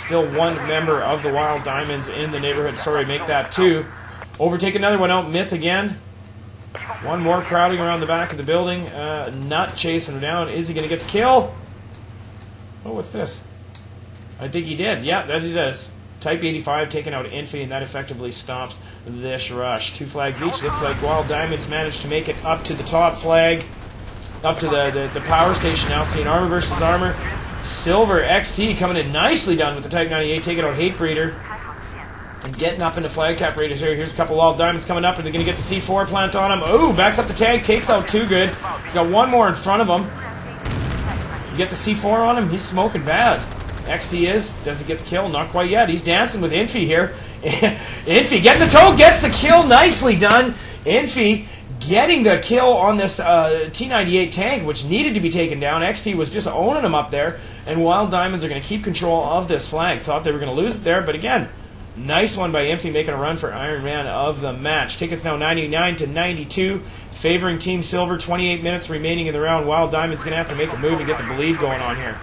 Still 1 member of the Wild Diamonds in the neighborhood. Sorry, make that 2. Over take another one out. Myth again. 1 more crowding around the back of the building. Nut chasing him down. Is he going to get the kill? Oh, what's this? I think he did. Yeah, that he does. Type 85 taking out Enfi, and that effectively stops this rush. 2 flags each. Looks like Wild Diamonds managed to make it up to the top flag. Up to the power station now. Seeing armor versus armor. Silver XT coming in nicely down with the Type 98 taking out Hatebreeder. And getting up into flag cap radius here. Here's a couple Wild Diamonds coming up. Are they going to get the C4 plant on him? Ooh, backs up the tank, takes out Too Good. He's got one more in front of him. You get the C4 on him? He's smoking bad. XT is. Does he get the kill? Not quite yet. He's dancing with Infy here. Infy getting the toe, gets the kill. Nicely done. Infy getting the kill on this T98 tank, which needed to be taken down. XT was just owning him up there. And Wild Diamonds are going to keep control of this flag. Thought they were going to lose it there, but again, nice one by Infy, making a run for Iron Man of the match. Tickets now 99-92, favoring Team Silver. 28 minutes remaining in the round. Wild Diamond's going to have to make a move and get the bleed going on here.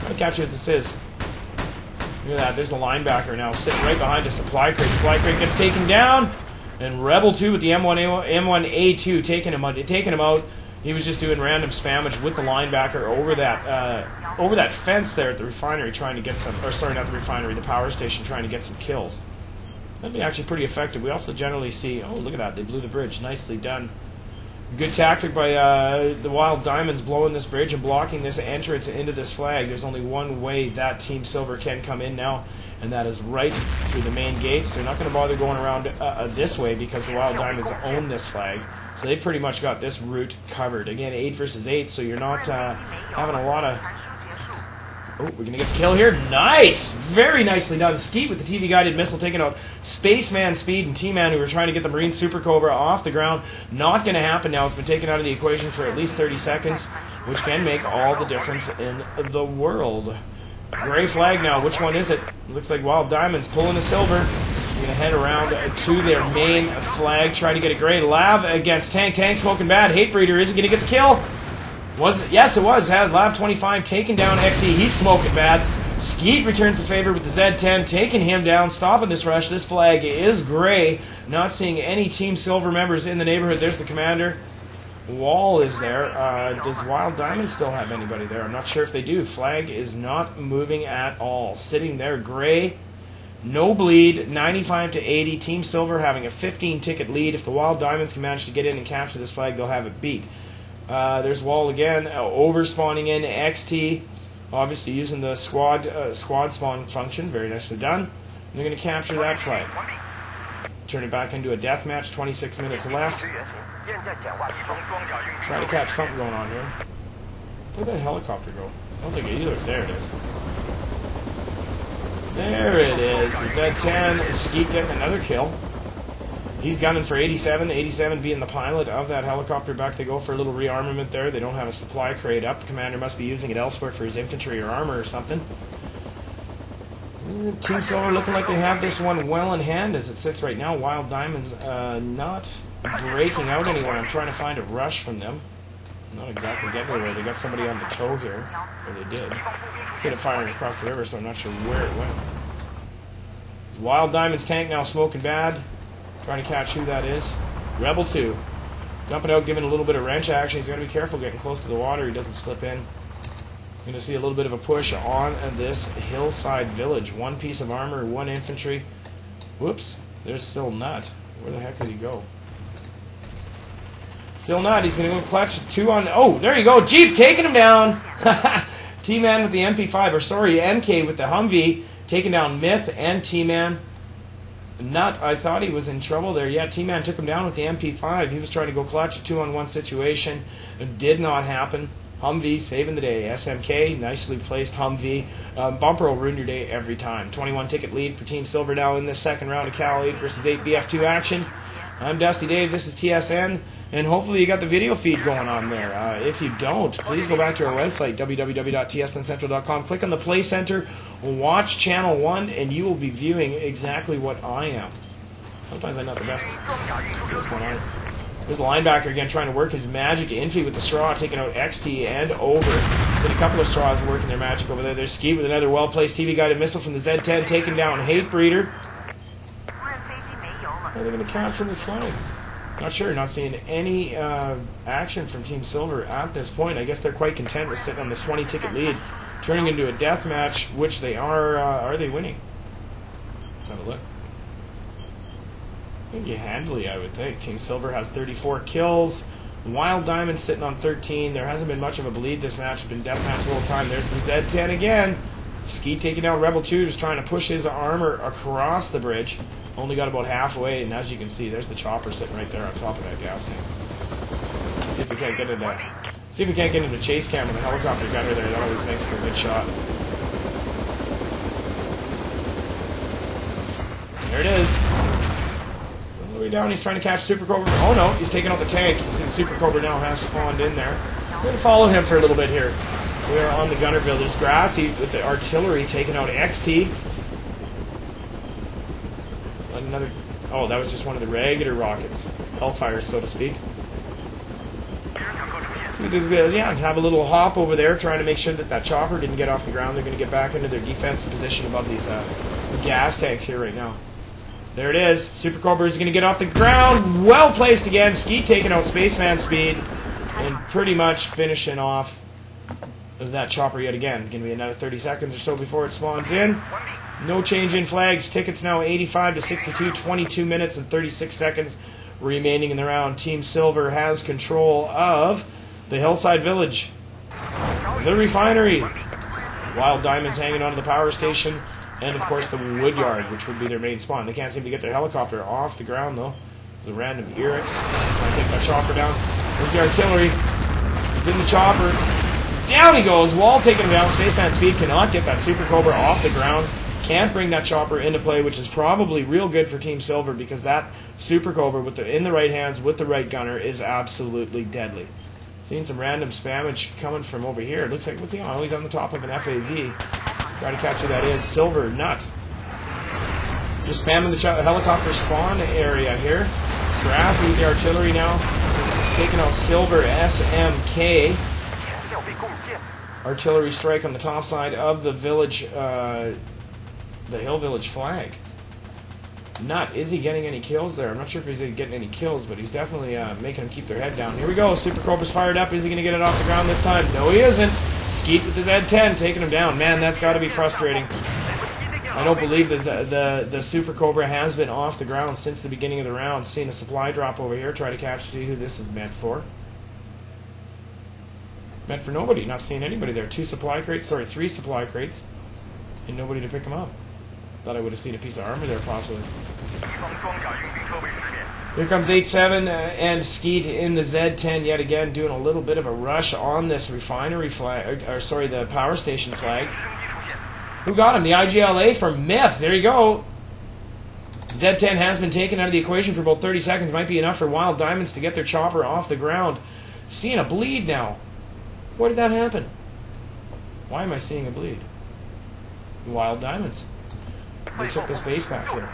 Trying to catch what this is. Look at that. There's the linebacker now sitting right behind the supply crate. Supply crate gets taken down, and Rebel 2 with the M1A2 taking him out. He was just doing random spammage with the linebacker over that fence there at the refinery, trying to get some, or sorry, not the refinery, the power station, trying to get some kills. That'd be actually pretty effective. We also generally see, oh, look at that, they blew the bridge. Nicely done. Good tactic by the Wild Diamonds, blowing this bridge and blocking this entrance into this flag. There's only one way that Team Silver can come in now, and that is right through the main gates. They're not going to bother going around this way because the Wild Diamonds own this flag. So they've pretty much got this route covered. Again, 8 versus 8, so you're not having a lot of... Oh, we're going to get the kill here. Nice! Very nicely done. Skeet with the TV-guided missile taking out Spaceman Speed and T-Man, who were trying to get the Marine Super Cobra off the ground. Not going to happen now. It's been taken out of the equation for at least 30 seconds, which can make all the difference in the world. Gray flag now. Which one is it? Looks like Wild Diamonds pulling the silver. We're going to head around to their main flag, trying to get a gray. Lav against Tank. Tank smoking bad. Hatebreeder isn't going to get the kill. Was it? Yes, it was. Had Lab 25 taken down XD. He's smoking bad. Skeet returns the favor with the Z10, taking him down, stopping this rush. This flag is gray. Not seeing any Team Silver members in the neighborhood. There's the commander. Wall is there. Does Wild Diamond still have anybody there? I'm not sure if they do. Flag is not moving at all. Sitting there, gray. No bleed, 95-80. Team Silver having a 15-ticket lead. If the Wild Diamonds can manage to get in and capture this flag, they'll have it beat. There's Wall again, over-spawning in. XT, obviously using the squad spawn function. Very nicely done. They're going to capture that flag. Turn it back into a death match. 26 minutes left. Try to catch something going on here. Where'd that helicopter go? I don't think either. There it is. There it is. The Z10 is Skeet getting another kill. He's gunning for 87. 87 being the pilot of that helicopter. Back they go for a little rearmament there. They don't have a supply crate up. The commander must be using it elsewhere for his infantry or armor or something. Team Silver looking like they have this one well in hand as it sits right now. Wild Diamonds not breaking out anywhere. I'm trying to find a rush from them. Not exactly getting anywhere. They got somebody on the toe here. Or they did. Instead of firing across the river, so I'm not sure where it went. Wild Diamonds tank now smoking bad. Trying to catch who that is. Rebel 2. Jumping out, giving a little bit of wrench action. He's got to be careful getting close to the water. He doesn't slip in. Going to see a little bit of a push on this hillside village. One piece of armor, one infantry. Whoops. There's Still Nut. Where the heck did he go? Still Nut. He's going to go clutch 2 on... Oh, there you go. Jeep taking him down. T-Man with the MP5. Or sorry, MK with the Humvee. Taking down Myth and T-Man. Nut, I thought he was in trouble there. Yeah, T-Man took him down with the MP5. He was trying to go clutch, 2-on-1 situation. It did not happen. Humvee saving the day. SMK, nicely placed Humvee. Bumper will ruin your day every time. 21-ticket lead for Team Silver now in this second round of Cal 8 versus 8 BF2 action. I'm Dusty Dave. This is TSN. And hopefully you got the video feed going on there. If you don't, please go back to our website, www.tsncentral.com. Click on the Play Center, watch Channel 1, and you will be viewing exactly what I am. Sometimes I'm not the best. Let's see what's going on. There's the linebacker again trying to work his magic. Infy with the straw, taking out XT and over. Then a couple of straws working their magic over there. There's Skeet with another well-placed TV-guided missile from the Z10, taking down Hatebreeder. Are they going to capture this flag? Not sure. Not seeing any action from Team Silver at this point. I guess they're quite content with sitting on this 20-ticket lead, turning into a death match, which they are. Are they winning? Let's have a look. Maybe handily, I would think. Team Silver has 34 kills. Wild Diamond sitting on 13. There hasn't been much of a bleed this match. It's been death match the whole time. There's the Z10 again. Skeet taking down Rebel 2, just trying to push his armor across the bridge. Only got about halfway, and as you can see, there's the chopper sitting right there on top of that gas tank. See if we can't get into chase cam with the helicopter gunner there. That always makes for a good shot. There it is. All the way down, he's trying to catch Super Cobra. Oh no, he's taking out the tank. You see the Super Cobra now has spawned in there. We're going to follow him for a little bit here. We are on the gunner village. Grassy with the artillery taking out XT. Another. Oh, that was just one of the regular rockets. Hellfire, so to speak. So yeah, have a little hop over there, trying to make sure that that chopper didn't get off the ground. They're going to get back into their defensive position above these gas tanks here right now. There it is. Super Cobra is going to get off the ground. Well placed again. Skeet taking out Spaceman Speed. And pretty much finishing off that chopper yet again. Going to be another 30 seconds or so before it spawns in. No change in flags. Tickets now 85 to 62. 22 minutes and 36 seconds remaining in the round. Team Silver has control of the Hillside Village, the refinery, Wild Diamonds hanging onto the power station, and of course the Woodyard, which would be their main spawn. They can't seem to get their helicopter off the ground though. The random Erix trying to take that chopper down. There's the artillery. He's in the chopper. Down he goes. Wall taking him down. Spaceman Speed cannot get that Super Cobra off the ground. Can't bring that chopper into play, which is probably real good for Team Silver because that Super Cobra in the right hands with the right gunner is absolutely deadly. Seeing some random spammage coming from over here. It looks like, what's he on? Oh, he's on the top of an FAV. Try to catch who that is. Silver Nut. Just spamming the helicopter spawn area here. Grassy with the artillery now. Taking out Silver SMK. Artillery strike on the top side of the village, the Hill Village flag. Nut, is he getting any kills there? I'm not sure if he's getting any kills, but he's definitely making them keep their head down. Here we go. Super Cobra's fired up. Is he going to get it off the ground this time? No, he isn't. Skeet with his Z10 taking him down. Man, that's got to be frustrating. I don't believe the Super Cobra has been off the ground since the beginning of the round. Seen a supply drop over here. Try to catch, see who this is meant for. Meant for nobody. Not seeing anybody there. 3 supply crates, and nobody to pick them up. Thought I would have seen a piece of armor there, possibly. Here comes 8-7 and Skeet in the Z10 yet again, doing a little bit of a rush on this refinery flag, or sorry, the power station flag. Who got him? The IGLA from Myth. There you go. Z10 has been taken out of the equation for about 30 seconds. Might be enough for Wild Diamonds to get their chopper off the ground. Seeing a bleed now. Where did that happen? Why am I seeing a bleed? Wild Diamonds. They took this base back here.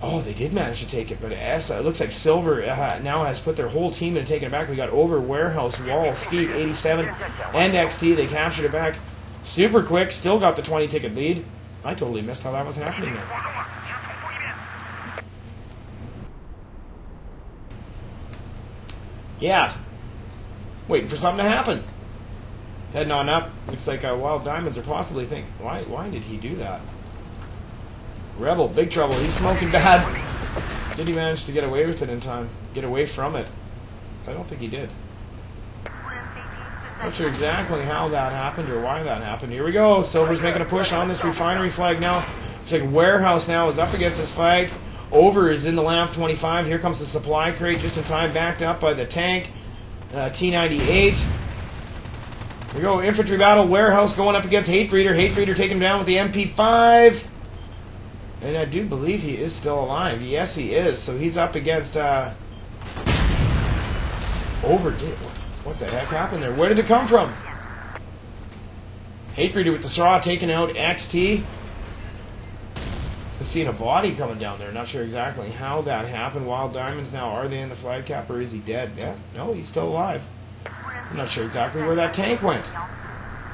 Oh, they did manage to take it, but it looks like Silver now has put their whole team in and taken it back. We got over Warehouse, Wall, Skeet, 87, and XT. They captured it back super quick. Still got the 20-ticket lead. I totally missed how that was happening there. Yeah. Waiting for something to happen. Heading on up. Looks like Wild Diamonds are possibly thinking, why did he do that? Rebel, big trouble. He's smoking bad. Did he manage to get away with it in time? Get away from it? I don't think he did. Not sure exactly how that happened or why that happened. Here we go. Silver's making a push on this refinery flag now. Looks like Warehouse now is up against this flag. Over is in the LAMP 25. Here comes the supply crate just in time, backed up by the tank. T-98. Here we go. Infantry battle. Warehouse going up against Hatebreeder. Hatebreeder taking him down with the MP5. And I do believe he is still alive. Yes, he is. So he's up against Over. What the heck happened there? Where did it come from? Hatebreeder with the straw taking out XT. Seeing a body coming down there. Not sure exactly how that happened. Wild Diamonds now. Are they in the flag cap or is he dead? Yeah. No, he's still alive. I'm not sure exactly where that tank went.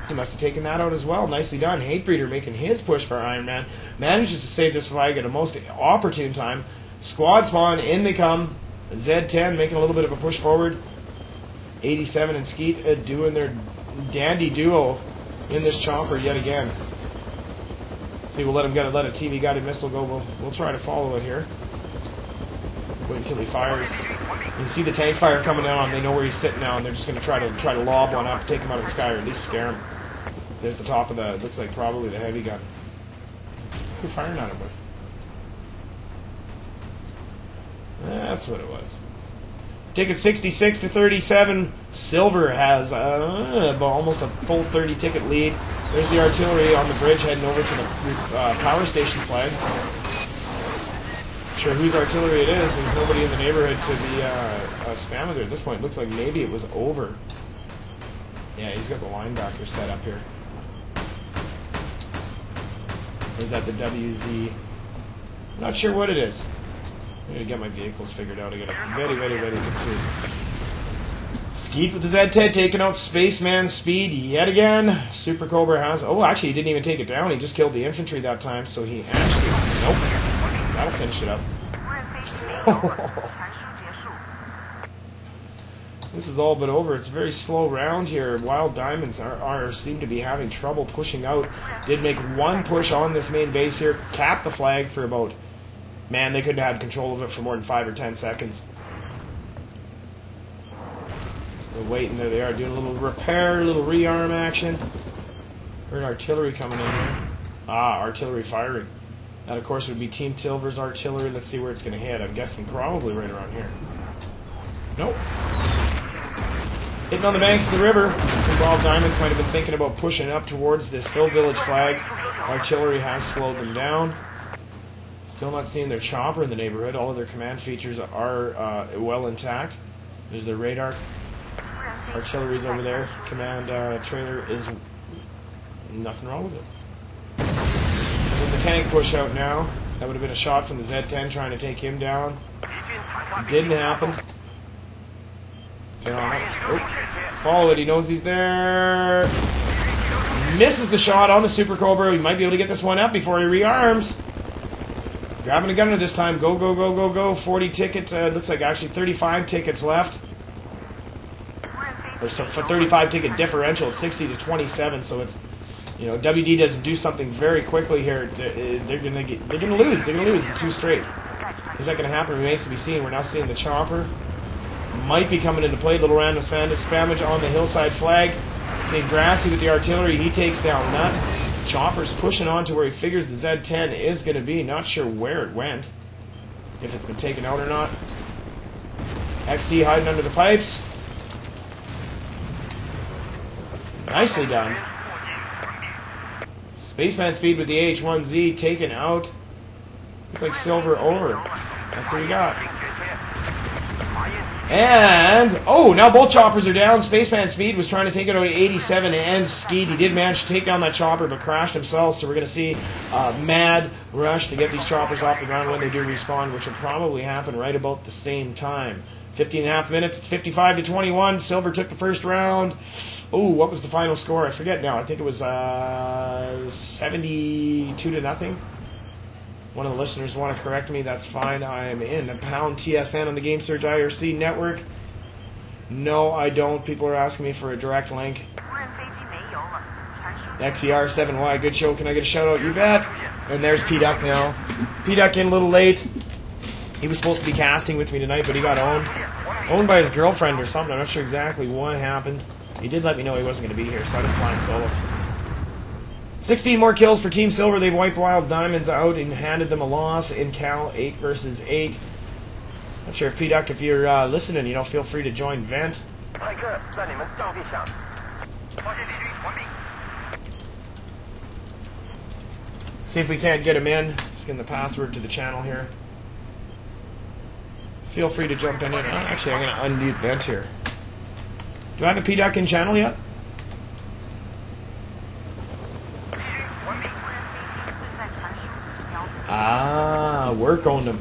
He must have taken that out as well. Nicely done. Hatebreeder making his push for Iron Man. Manages to save this flag at a most opportune time. Squad spawn. In they come. Z10 making a little bit of a push forward. 87 and Skeet doing their dandy duo in this chopper yet again. See, we'll let a TV guided missile go. We'll try to follow it here. Wait until he fires. You see the tank fire coming down. They know where he's sitting now, and they're just going to try to lob one up, take him out of the sky, or at least scare him. There's the top of the, it looks like probably the heavy gun. Who are firing on him with? That's what it was. Ticket 66 to 37. Silver has almost a full 30 ticket lead. There's the artillery on the bridge heading over to the power station flag. Not sure whose artillery it is. There's nobody in the neighborhood to be spamming there at this point. It looks like maybe it was over. Yeah, he's got the linebacker set up here. Or is that the WZ? I'm not sure what it is. I'm going to get my vehicles figured out. I got a very good food. Skeet with the Z10 taking out Spaceman Speed yet again. Super Cobra has... Oh, actually, he didn't even take it down. He just killed the infantry that time, so he actually... Nope. That'll finish it up. This is all but over. It's a very slow round here. Wild Diamonds seem to be having trouble pushing out. Did make one push on this main base here. Capped the flag for about... Man, they couldn't have had control of it for more than 5 or 10 seconds. They're waiting. There they are, doing a little repair, a little rearm action. Heard artillery coming in here. Artillery firing. That, of course, would be Team Silver's artillery. Let's see where it's going to hit. I'm guessing probably right around here. Nope. Hitting on the banks of the river. The Wild Diamonds might have been thinking about pushing up towards this Hill Village flag. Artillery has slowed them down. Still not seeing their chopper in the neighborhood. All of their command features are well intact. There's their radar. Artillery's over there. Command trailer is nothing wrong with it. So the tank push out now. That would have been a shot from the Z10 trying to take him down. Didn't happen. Get on it. Oh, follow it. He knows he's there. Misses the shot on the Super Cobra. He might be able to get this one up before he rearms. Grabbing a gunner this time. Go. 40 tickets. Looks like actually 35 tickets left. Or so for 35 ticket differential, it's 60 to 27. So it's, WD doesn't do something very quickly here. They're gonna lose. They're gonna lose in 2 straight. Is that gonna happen? Remains to be seen. We're now seeing the chopper might be coming into play. Little random spammage on the hillside flag. Seeing Grassy with the artillery. He takes down Nut. Chopper's pushing on to where he figures the Z10 is going to be. Not sure where it went. If it's been taken out or not. XD hiding under the pipes. Nicely done. Spaceman Speed with the H1Z taken out. Looks like Silver over. That's what we got. And, now both choppers are down. Spaceman Speed was trying to take it out at 87 and Skeet. He did manage to take down that chopper, but crashed himself. So we're going to see a mad rush to get these choppers off the ground when they do respawn, which will probably happen right about the same time. 15.5 minutes. It's 55 to 21. Silver took the first round. Oh, what was the final score? I forget now. I think it was 72 to nothing. One of the listeners want to correct me, that's fine. I am in pound TSN on the Game Surge IRC network. No, I don't. People are asking me for a direct link. XER7Y, good show. Can I get a shout out? You bet. And there's P-Duck now. P-Duck in a little late. He was supposed to be casting with me tonight, but he got owned. Owned by his girlfriend or something. I'm not sure exactly what happened. He did let me know he wasn't going to be here, so I didn't fly solo. 16 more kills for Team Silver. They've wiped Wild Diamonds out and handed them a loss in Cal 8 versus 8. Not sure if P-Duck, if you're listening, feel free to join Vent. See if we can't get him in. Just getting the password to the channel here. Feel free to jump in. Actually, I'm going to unmute Vent here. Do I have a P-Duck in channel yet? Work on them.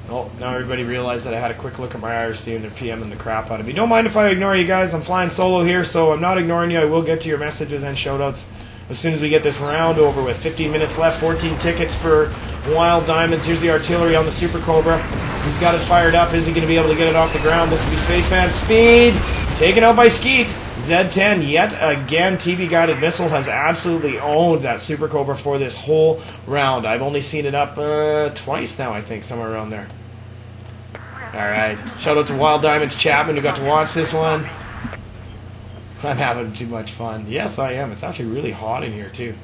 Oh, now everybody realized that I had a quick look at my IRC and they're PMing the crap out of me. Don't mind if I ignore you guys. I'm flying solo here, so I'm not ignoring you. I will get to your messages and shoutouts as soon as we get this round over with. 15 minutes left, 14 tickets for Wild Diamonds. Here's the artillery on the Super Cobra. He's got it fired up. Is he going to be able to get it off the ground? This will be Spaceman Speed. Taken out by Skeet. Z10 yet again. TV guided missile has absolutely owned that Super Cobra for this whole round. I've only seen it up twice now, I think, somewhere around there. Alright. Shout out to Wild Diamonds Chapman who got to watch this one. I'm having too much fun. Yes, I am. It's actually really hot in here, too.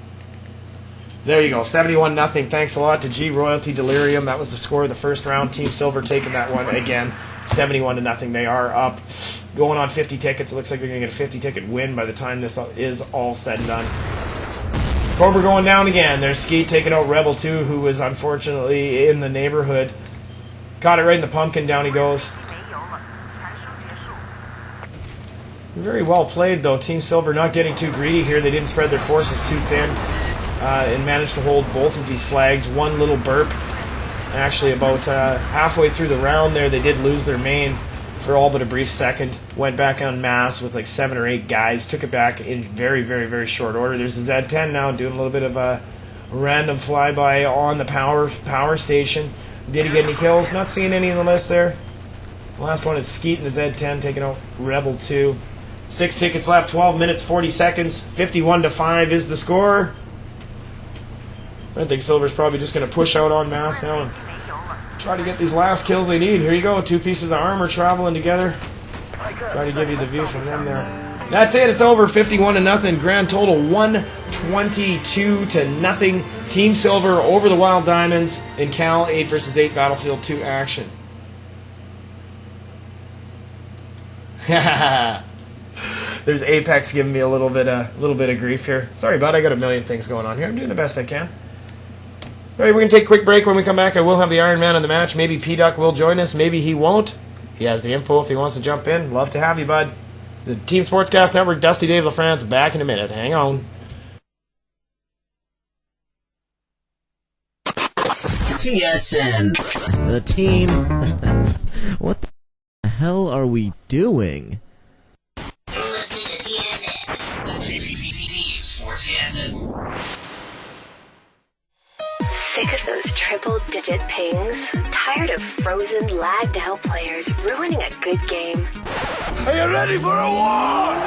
There you go, 71-0. Thanks a lot to G Royalty Delirium. That was the score of the first round. Team Silver taking that one again, 71-0. They are up, going on 50 tickets. It looks like they're going to get a 50-ticket win by the time this is all said and done. Cobra going down again. There's Skeet taking out Rebel 2, who was unfortunately in the neighborhood. Caught it right in the pumpkin. Down he goes. Very well played, though. Team Silver not getting too greedy here. They didn't spread their forces too thin. And managed to hold both of these flags. One little burp. Actually, about halfway through the round there, they did lose their main for all but a brief second. Went back en masse with like 7 or 8 guys. Took it back in very, very, very short order. There's the Z10 now doing a little bit of a random flyby on the power station. Did he get any kills? Not seeing any in the list there. The last one is Skeet in the Z10 taking out Rebel 2. 6 tickets left, 12 minutes, 40 seconds. 51-5 is the score. I think Silver's probably just going to push out en masse now and try to get these last kills they need. Here you go, 2 pieces of armor traveling together. Try to give you the view from them there. That's it, it's over, 51-0. Grand total 122-0. Team Silver over the Wild Diamonds in Cal 8 vs 8 Battlefield 2 action. There's Apex giving me a little bit of grief here. Sorry, bud, I got a million things going on here. I'm doing the best I can. All right, we're going to take a quick break. When we come back, I will have the Iron Man in the match. Maybe P-Duck will join us. Maybe he won't. He has the info if he wants to jump in. Love to have you, bud. The Team Sportscast Network, Dusty Dave LaFrance, back in a minute. Hang on. TSN. The team. What the hell are we doing? You're listening to TSN. Team Sportscast. Sick of those triple-digit pings? Tired of frozen, lagged-out players ruining a good game? Are you ready for a war?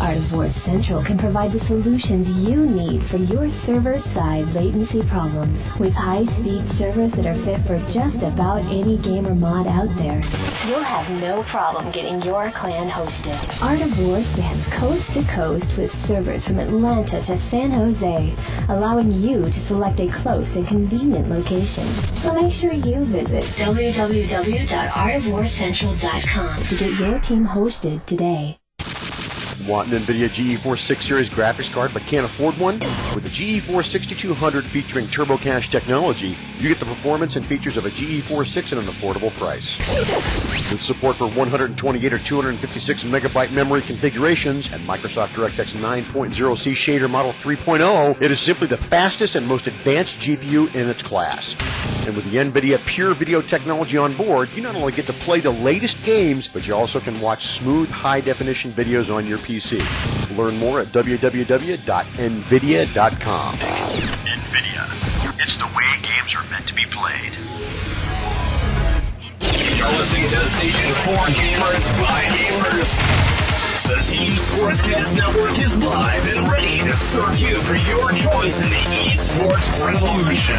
Art of War Central can provide the solutions you need for your server-side latency problems. With high-speed servers that are fit for just about any gamer mod out there, you'll have no problem getting your clan hosted. Art of War spans coast to coast with servers from Atlanta to San Jose, allowing you to select a close and convenient location. So make sure you visit www.artofwarcentral.com to get your team hosted today. Want an NVIDIA GeForce 6 Series graphics card but can't afford one? With the GeForce 6200 featuring Turbo Cache technology, you get the performance and features of a GeForce 6 at an affordable price. With support for 128 or 256 megabyte memory configurations and Microsoft DirectX 9.0C shader model 3.0, it is simply the fastest and most advanced GPU in its class. And with the NVIDIA Pure Video technology on board, you not only get to play the latest games, but you also can watch smooth, high-definition videos on your PC. Learn more at www.nvidia.com. NVIDIA. It's the way games are meant to be played. You're listening to the station for gamers by gamers. The Team Sportscast Network is live and ready to serve you for your choice in the esports revolution.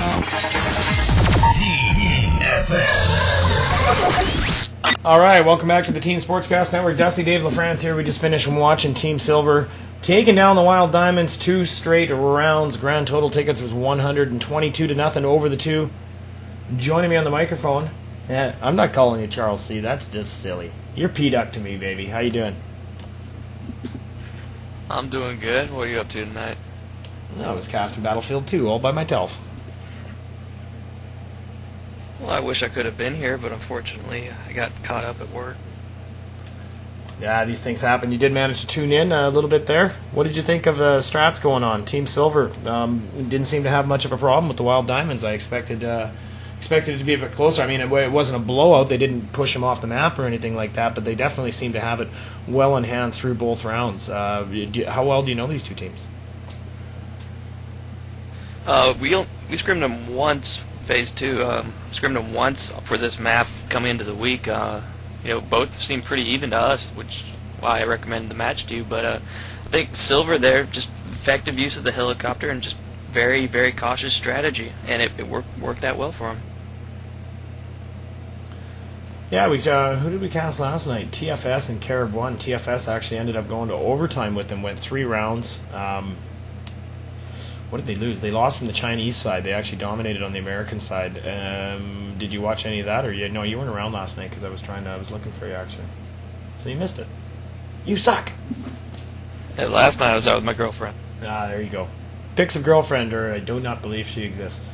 TSN. All right, welcome back to the Team Sportscast Network. Dusty Dave LaFrance here. We just finished watching Team Silver taking down the Wild Diamonds 2 straight rounds. Grand total tickets was 122-0 over the 2. Joining me on the microphone, I'm not calling you Charles C. That's just silly. You're P-Duck to me, baby. How you doing? I'm doing good. What are you up to tonight? I was casting Battlefield 2 all by myself. Well, I wish I could have been here, but unfortunately I got caught up at work. Yeah, these things happen. You did manage to tune in a little bit there. What did you think of strats going on? Team Silver didn't seem to have much of a problem with the Wild Diamonds. I expected it to be a bit closer. I mean, it wasn't a blowout. They didn't push them off the map or anything like that, but they definitely seemed to have it well in hand through both rounds. How well do you know these two teams? We scrimmed them once. Phase 2, scrimmed them once for this map coming into the week. Both seem pretty even to us, which is why I recommended the match to you. But I think Silver there, just effective use of the helicopter and just very, very cautious strategy, and it worked out well for him. Yeah, who did we cast last night? TFS and Carib won. TFS actually ended up going to overtime with them, went 3 rounds. What did they lose? They lost from the Chinese side. They actually dominated on the American side. Did you watch any of that? Or no, you weren't around last night because I was looking for you actually. So you missed it. You suck. Yeah, last night I was out with my girlfriend. Ah, there you go. Pics of girlfriend, or I do not believe she exists.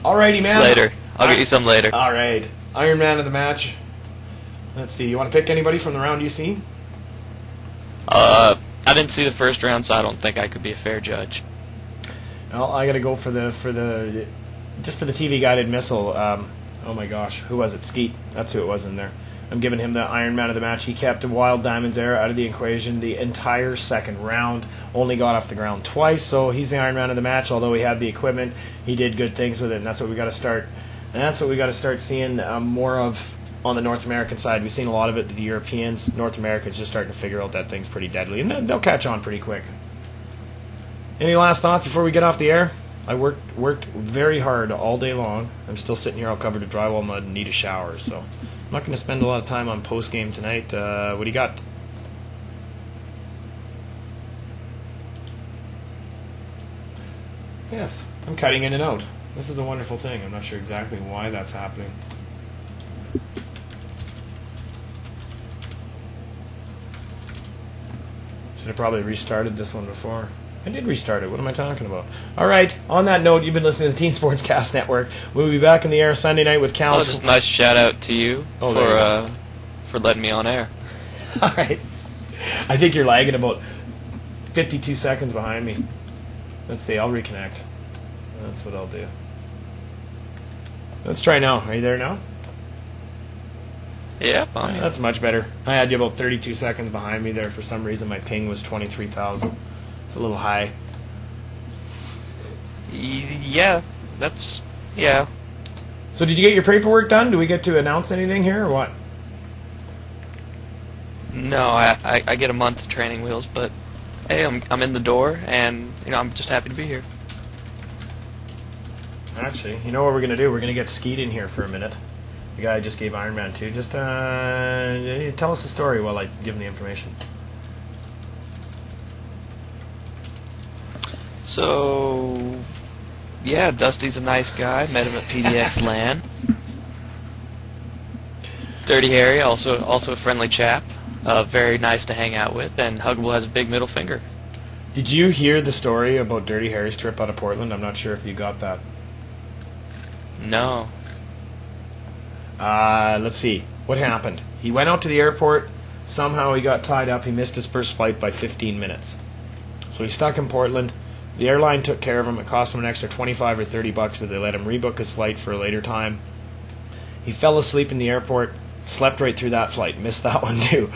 Alrighty, man. Later. I'll get you some later. Alright. Iron Man of the match. Let's see. You want to pick anybody from the round you see? I didn't see the first round, so I don't think I could be a fair judge. Well, I got to go for the TV guided missile. Oh my gosh, who was it? Skeet. That's who it was in there. I'm giving him the Iron Man of the match. He kept Wild Diamond's Era out of the equation the entire second round. Only got off the ground twice, so he's the Iron Man of the match. Although he had the equipment, he did good things with it, and that's what we got to start. And that's what we got to start seeing more of on the North American side. We've seen a lot of it to the Europeans. North America's just starting to figure out that thing's pretty deadly, and they'll catch on pretty quick. Any last thoughts before we get off the air? I worked very hard all day long. I'm still sitting here all covered in drywall mud and need a shower, so I'm not going to spend a lot of time on post-game tonight. What do you got? Yes, I'm cutting in and out. This is a wonderful thing. I'm not sure exactly why that's happening. Should have probably restarted this one before. I did restart it. What am I talking about? All right. On that note, you've been listening to the Teen Sportscast Network. We'll be back in the air Sunday night with Cal. Oh, just a nice shout out to you for letting me on air. All right. I think you're lagging about 52 seconds behind me. Let's see. I'll reconnect. That's what I'll do. Let's try now. Are you there now? Yeah, fine. That's much better. I had you about 32 seconds behind me there. For some reason, my ping was 23,000. It's a little high. Yeah, that's... yeah. So did you get your paperwork done? Do we get to announce anything here, or what? No, I get a month of training wheels, but hey, I'm in the door, and I'm just happy to be here. Actually, you know what we're going to do? We're going to get Skeet in here for a minute. The guy I just gave Iron Man to. Just tell us the story while I give him the information. So, yeah, Dusty's a nice guy. Met him at PDX LAN. Dirty Harry, also a friendly chap. Very nice to hang out with. And Huggable has a big middle finger. Did you hear the story about Dirty Harry's trip out of Portland? I'm not sure if you got that. No. Let's see. What happened? He went out to the airport. Somehow he got tied up. He missed his first flight by 15 minutes. So he's stuck in Portland. The airline took care of him. It cost him an extra $25 or $30, but they let him rebook his flight for a later time. He fell asleep in the airport, slept right through that flight, missed that one too.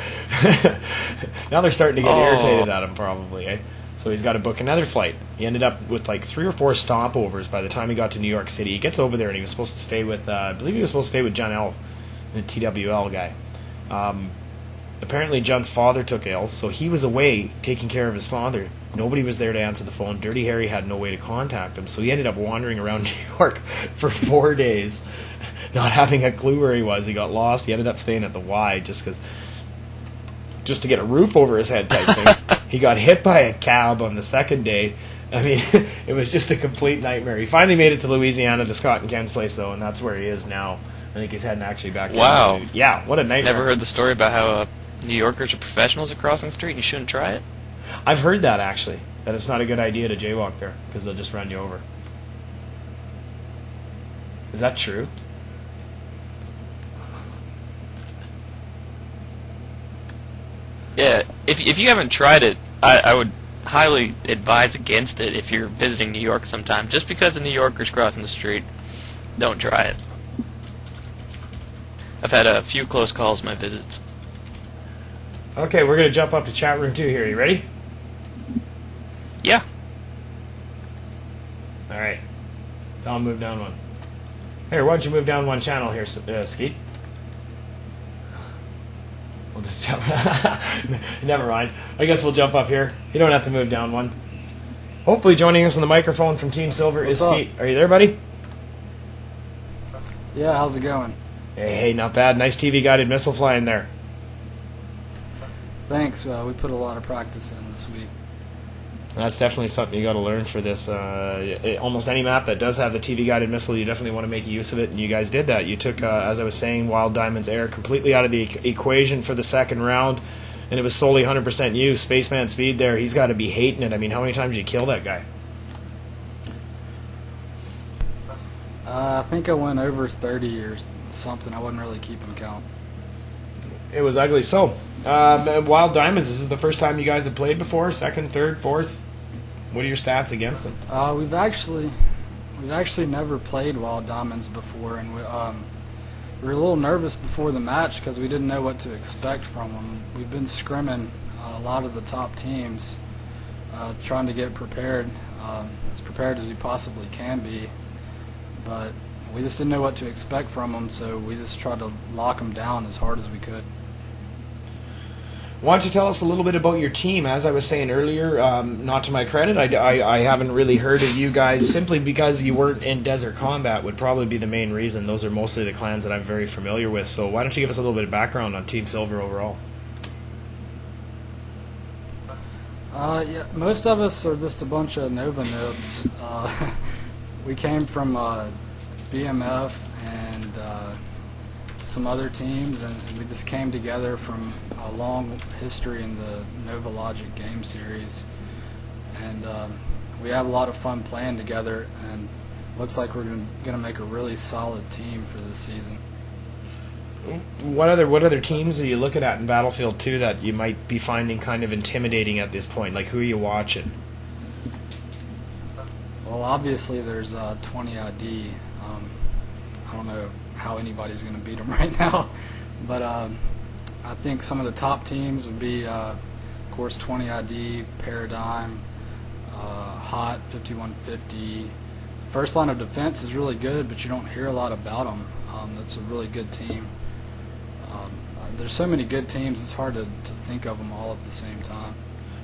Now they're starting to get irritated at him probably. Eh? So he's got to book another flight. He ended up with like 3 or 4 stopovers by the time he got to New York City. He gets over there and he was supposed to stay with, I believe he was supposed to stay with John L., the TWL guy. Apparently John's father took ill, so he was away taking care of his father. Nobody was there to answer the phone. Dirty Harry had no way to contact him, so he ended up wandering around New York for 4 days, not having a clue where he was. He got lost. He ended up staying at the Y just to get a roof over his head type thing. He got hit by a cab on the second day. I mean, it was just a complete nightmare. He finally made it to Louisiana to Scott and Ken's place, though, and that's where he is now. I think he's heading actually back. Wow. Yeah, what a nightmare. Never heard the story about how New Yorkers are professionals at crossing the street and you shouldn't try it? I've heard that, actually, that it's not a good idea to jaywalk there because they'll just run you over. Is that true? Yeah, if you haven't tried it, I would highly advise against it if you're visiting New York sometime. Just because of New Yorkers crossing the street, don't try it. I've had a few close calls in my visits. Okay, we're going to jump up to chat room 2 here. You ready? Yeah. All right. I'll move down one. Here, why don't you move down one channel here, Skeet? We'll just jump. Never mind. I guess we'll jump up here. You don't have to move down one. Hopefully joining us on the microphone from Team Silver is Skeet. Are you there, buddy? Yeah, how's it going? Hey, not bad. Nice TV-guided missile flying there. Thanks. We put a lot of practice in this week. That's definitely something you got to learn for this. Almost any map that does have the TV-guided missile, you definitely want to make use of it, and you guys did that. You took, as I was saying, Wild Diamond's air completely out of the equation for the second round, and it was solely 100% you. Spaceman Speed there, he's got to be hating it. I mean, how many times did you kill that guy? I think I went over 30 or something. I wasn't really keeping count. It was ugly. So, Wild Diamonds, this is the first time you guys have played before? Second, third, fourth? What are your stats against them? We've actually never played Wild Diamonds before, and we were a little nervous before the match because we didn't know what to expect from them. We've been scrimming a lot of the top teams, trying to get prepared, as prepared as we possibly can be, but we just didn't know what to expect from them, so we just tried to lock them down as hard as we could. Why don't you tell us a little bit about your team? As I was saying earlier, not to my credit, I haven't really heard of you guys simply because you weren't in Desert Combat would probably be the main reason. Those are mostly the clans that I'm very familiar with. So why don't you give us a little bit of background on Team Silver overall? Yeah, most of us are just a bunch of Nova noobs. We came from BMF and some other teams, and we just came together from a long history in the Nova Logic game series, and we have a lot of fun playing together, and looks like we're going to make a really solid team for this season. What other teams are you looking at in Battlefield 2 that you might be finding kind of intimidating at this point? Like, who are you watching? Well, obviously there's 20ID. I don't know how anybody's going to beat them right now, but I think some of the top teams would be, of course, 20ID, Paradigm, Hot, 5150. First line of defense is really good, but you don't hear a lot about them. That's a really good team. There's so many good teams, it's hard to think of them all at the same time.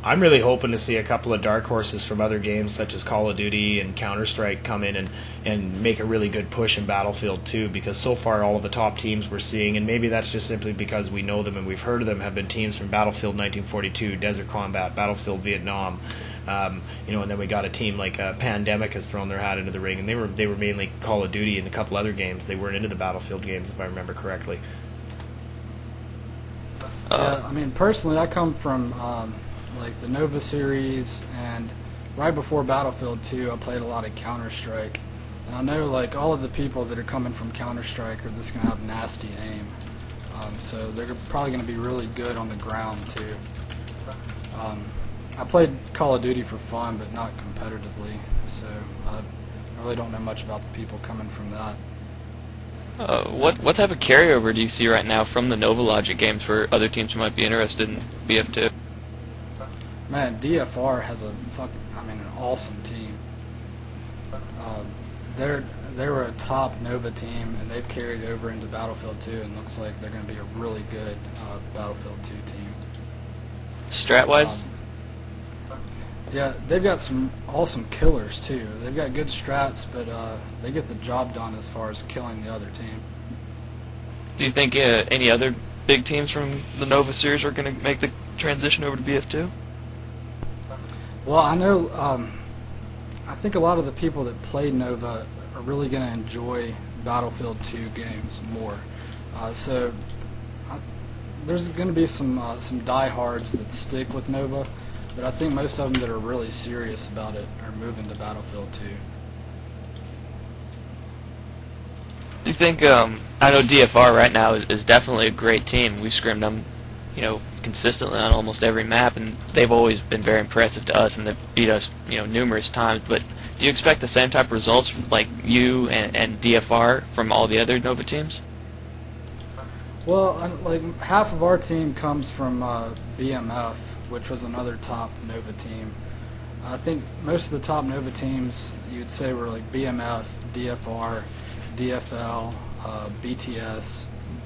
I'm really hoping to see a couple of dark horses from other games such as Call of Duty and Counter-Strike come in and make a really good push in Battlefield 2, because so far all of the top teams we're seeing, and maybe that's just simply because we know them and we've heard of them, have been teams from Battlefield 1942, Desert Combat, Battlefield Vietnam, and then we got a team like Pandemic has thrown their hat into the ring, and they were mainly Call of Duty and a couple other games. They weren't into the Battlefield games, if I remember correctly. Yeah, I mean, personally, I come from like the Nova series, and right before Battlefield 2 I played a lot of Counter-Strike, and I know like all of the people that are coming from Counter-Strike are just going to have nasty aim, so they're probably going to be really good on the ground too. I played Call of Duty for fun but not competitively, so I really don't know much about the people coming from that. What type of carryover do you see right now from the Nova Logic games for other teams who might be interested in BF2? Man, DFR has an awesome team. They were a top Nova team, and they've carried over into Battlefield 2, and looks like they're going to be a really good Battlefield 2 team. Strat-wise? Yeah, they've got some awesome killers too. They've got good strats, but they get the job done as far as killing the other team. Do you think any other big teams from the Nova series are going to make the transition over to BF2? Well, I know. I think a lot of the people that played Nova are really going to enjoy Battlefield 2 games more. So there's going to be some diehards that stick with Nova, but I think most of them that are really serious about it are moving to Battlefield 2. Do you think, I know DFR right now is definitely a great team. We've scrimmed them, consistently on almost every map, and they've always been very impressive to us, and they've beat us, numerous times. But do you expect the same type of results like you and DFR from all the other Nova teams? Well, like half of our team comes from BMF, which was another top Nova team. I think most of the top Nova teams you would say were like BMF, DFR, DFL, BTS.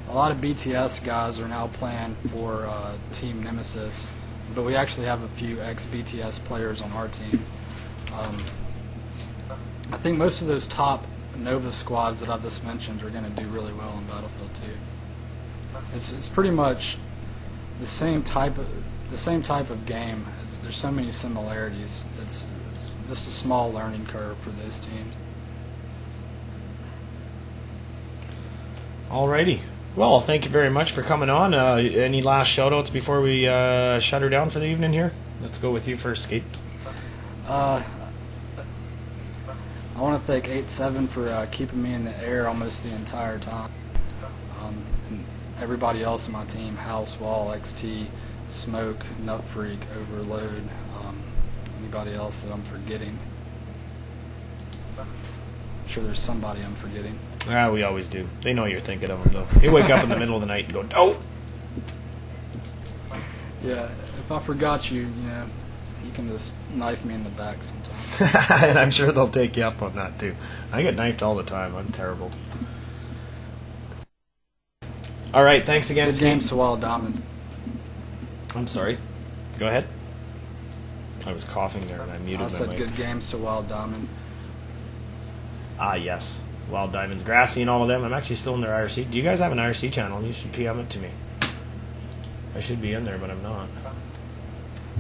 A lot of BTS guys are now playing for Team Nemesis, but we actually have a few ex-BTS players on our team. I think most of those top Nova squads that I've just mentioned are going to do really well in Battlefield 2. It's pretty much the same type of game. There's so many similarities. It's just a small learning curve for those teams. Alrighty. Well, thank you very much for coming on. Any last shout-outs before we shut her down for the evening here? Let's go with you first, Skate. I want to thank 8-7 for keeping me in the air almost the entire time. And everybody else on my team, House, Wall, XT, Smoke, Nut Freak, Overload, anybody else that I'm forgetting. I'm sure there's somebody I'm forgetting. We always do. They know you're thinking of them, though. You wake up in the middle of the night and go, oh! Yeah, if I forgot you, you can just knife me in the back sometimes. And I'm sure they'll take you up on that, too. I get knifed all the time. I'm terrible. All right, thanks again. Good games to Wild Diamonds. I'm sorry. Go ahead. I was coughing there and I muted my mic. I said good games to Wild Diamonds. Ah, yes. Wild Diamonds, Grassy and all of them. I'm actually still in their IRC. Do you guys have an IRC channel? You should PM it to me. I should be in there, but I'm not.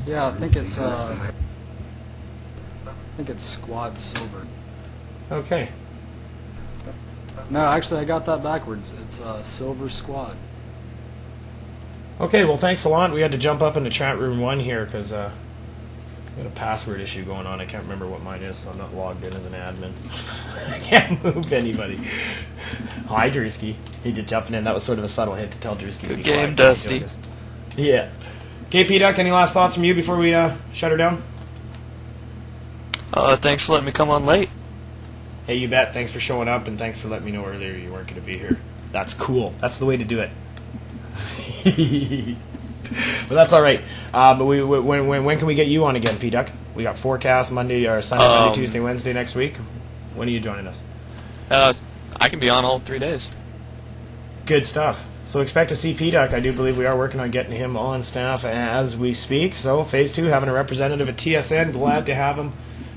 Yeah, I think it's Squad Silver. Okay. No, actually, I got that backwards. It's Silver Squad. Okay, well, thanks a lot. We had to jump up into chat room 1 here because got a password issue going on. I can't remember what mine is, so I'm not logged in as an admin. I can't move anybody. Hi, Drewski. He did jumping in. That was sort of a subtle hint to tell Drewski. Good game, Dusty. Yeah. Okay, P-Duck, any last thoughts from you before we shut her down? Thanks for letting me come on late. Hey, you bet. Thanks for showing up, and thanks for letting me know earlier you weren't going to be here. That's cool. That's the way to do it. But that's all right. But when can we get you on again, P-Duck? We got forecast Monday or Sunday, Monday, Tuesday, Wednesday next week. When are you joining us? I can be on all 3 days. Good stuff. So expect to see P-Duck. I do believe we are working on getting him on staff as we speak. So Phase 2, having a representative at TSN. Glad to have him.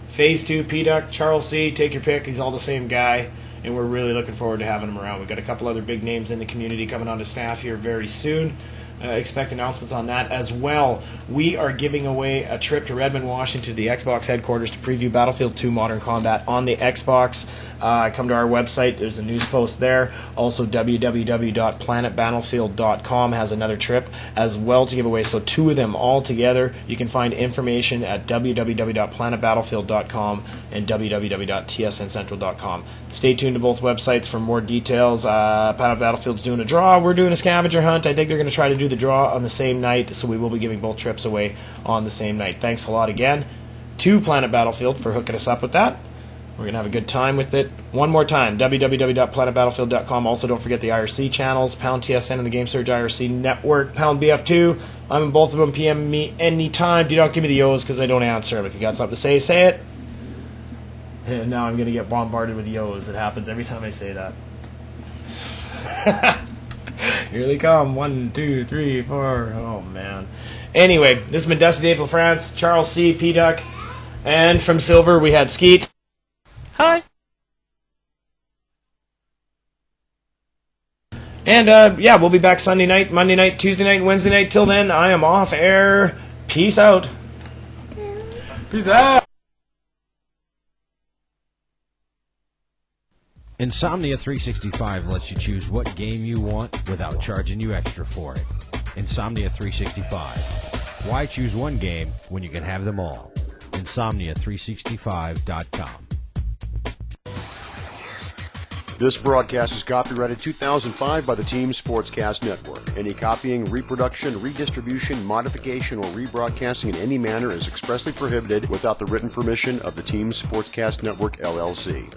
Phase 2, P-Duck, Charles C., take your pick. He's all the same guy. And we're really looking forward to having him around. We've got a couple other big names in the community coming onto staff here very soon. Expect announcements on that as well. We are giving away a trip to Redmond, Washington, to the Xbox headquarters to preview Battlefield 2 Modern Combat on the Xbox. Come to our website. There's a news post there. Also, www.planetbattlefield.com has another trip as well to give away. So 2 of them all together. You can find information at www.planetbattlefield.com and www.tsncentral.com. Stay tuned to both websites for more details. Planet Battlefield's doing a draw. We're doing a scavenger hunt. I think they're going to try to do the draw on the same night, so we will be giving both trips away on the same night. Thanks a lot again to Planet Battlefield for hooking us up with that. We're going to have a good time with it. One more time, www.planetbattlefield.com. Also, don't forget the IRC channels, Pound TSN and the Game Surge IRC Network, Pound BF2. I'm in both of them. PM me anytime. Do not give me the O's because I don't answer them. If you got something to say, say it. And now I'm going to get bombarded with O's. It happens every time I say that. Here they come. 1, 2, 3, 4. Oh, man. Anyway, this has been Dusty Dave LaFrance, Charles C., P-Duck, and from Silver we had Skeet. Hi. And, yeah, we'll be back Sunday night, Monday night, Tuesday night, and Wednesday night. Till then, I am off air. Peace out. Peace out. Insomnia 365 lets you choose what game you want without charging you extra for it. Insomnia 365. Why choose one game when you can have them all? Insomnia365.com. This broadcast is copyrighted 2005 by the Team Sportscast Network. Any copying, reproduction, redistribution, modification, or rebroadcasting in any manner is expressly prohibited without the written permission of the Team Sportscast Network, LLC.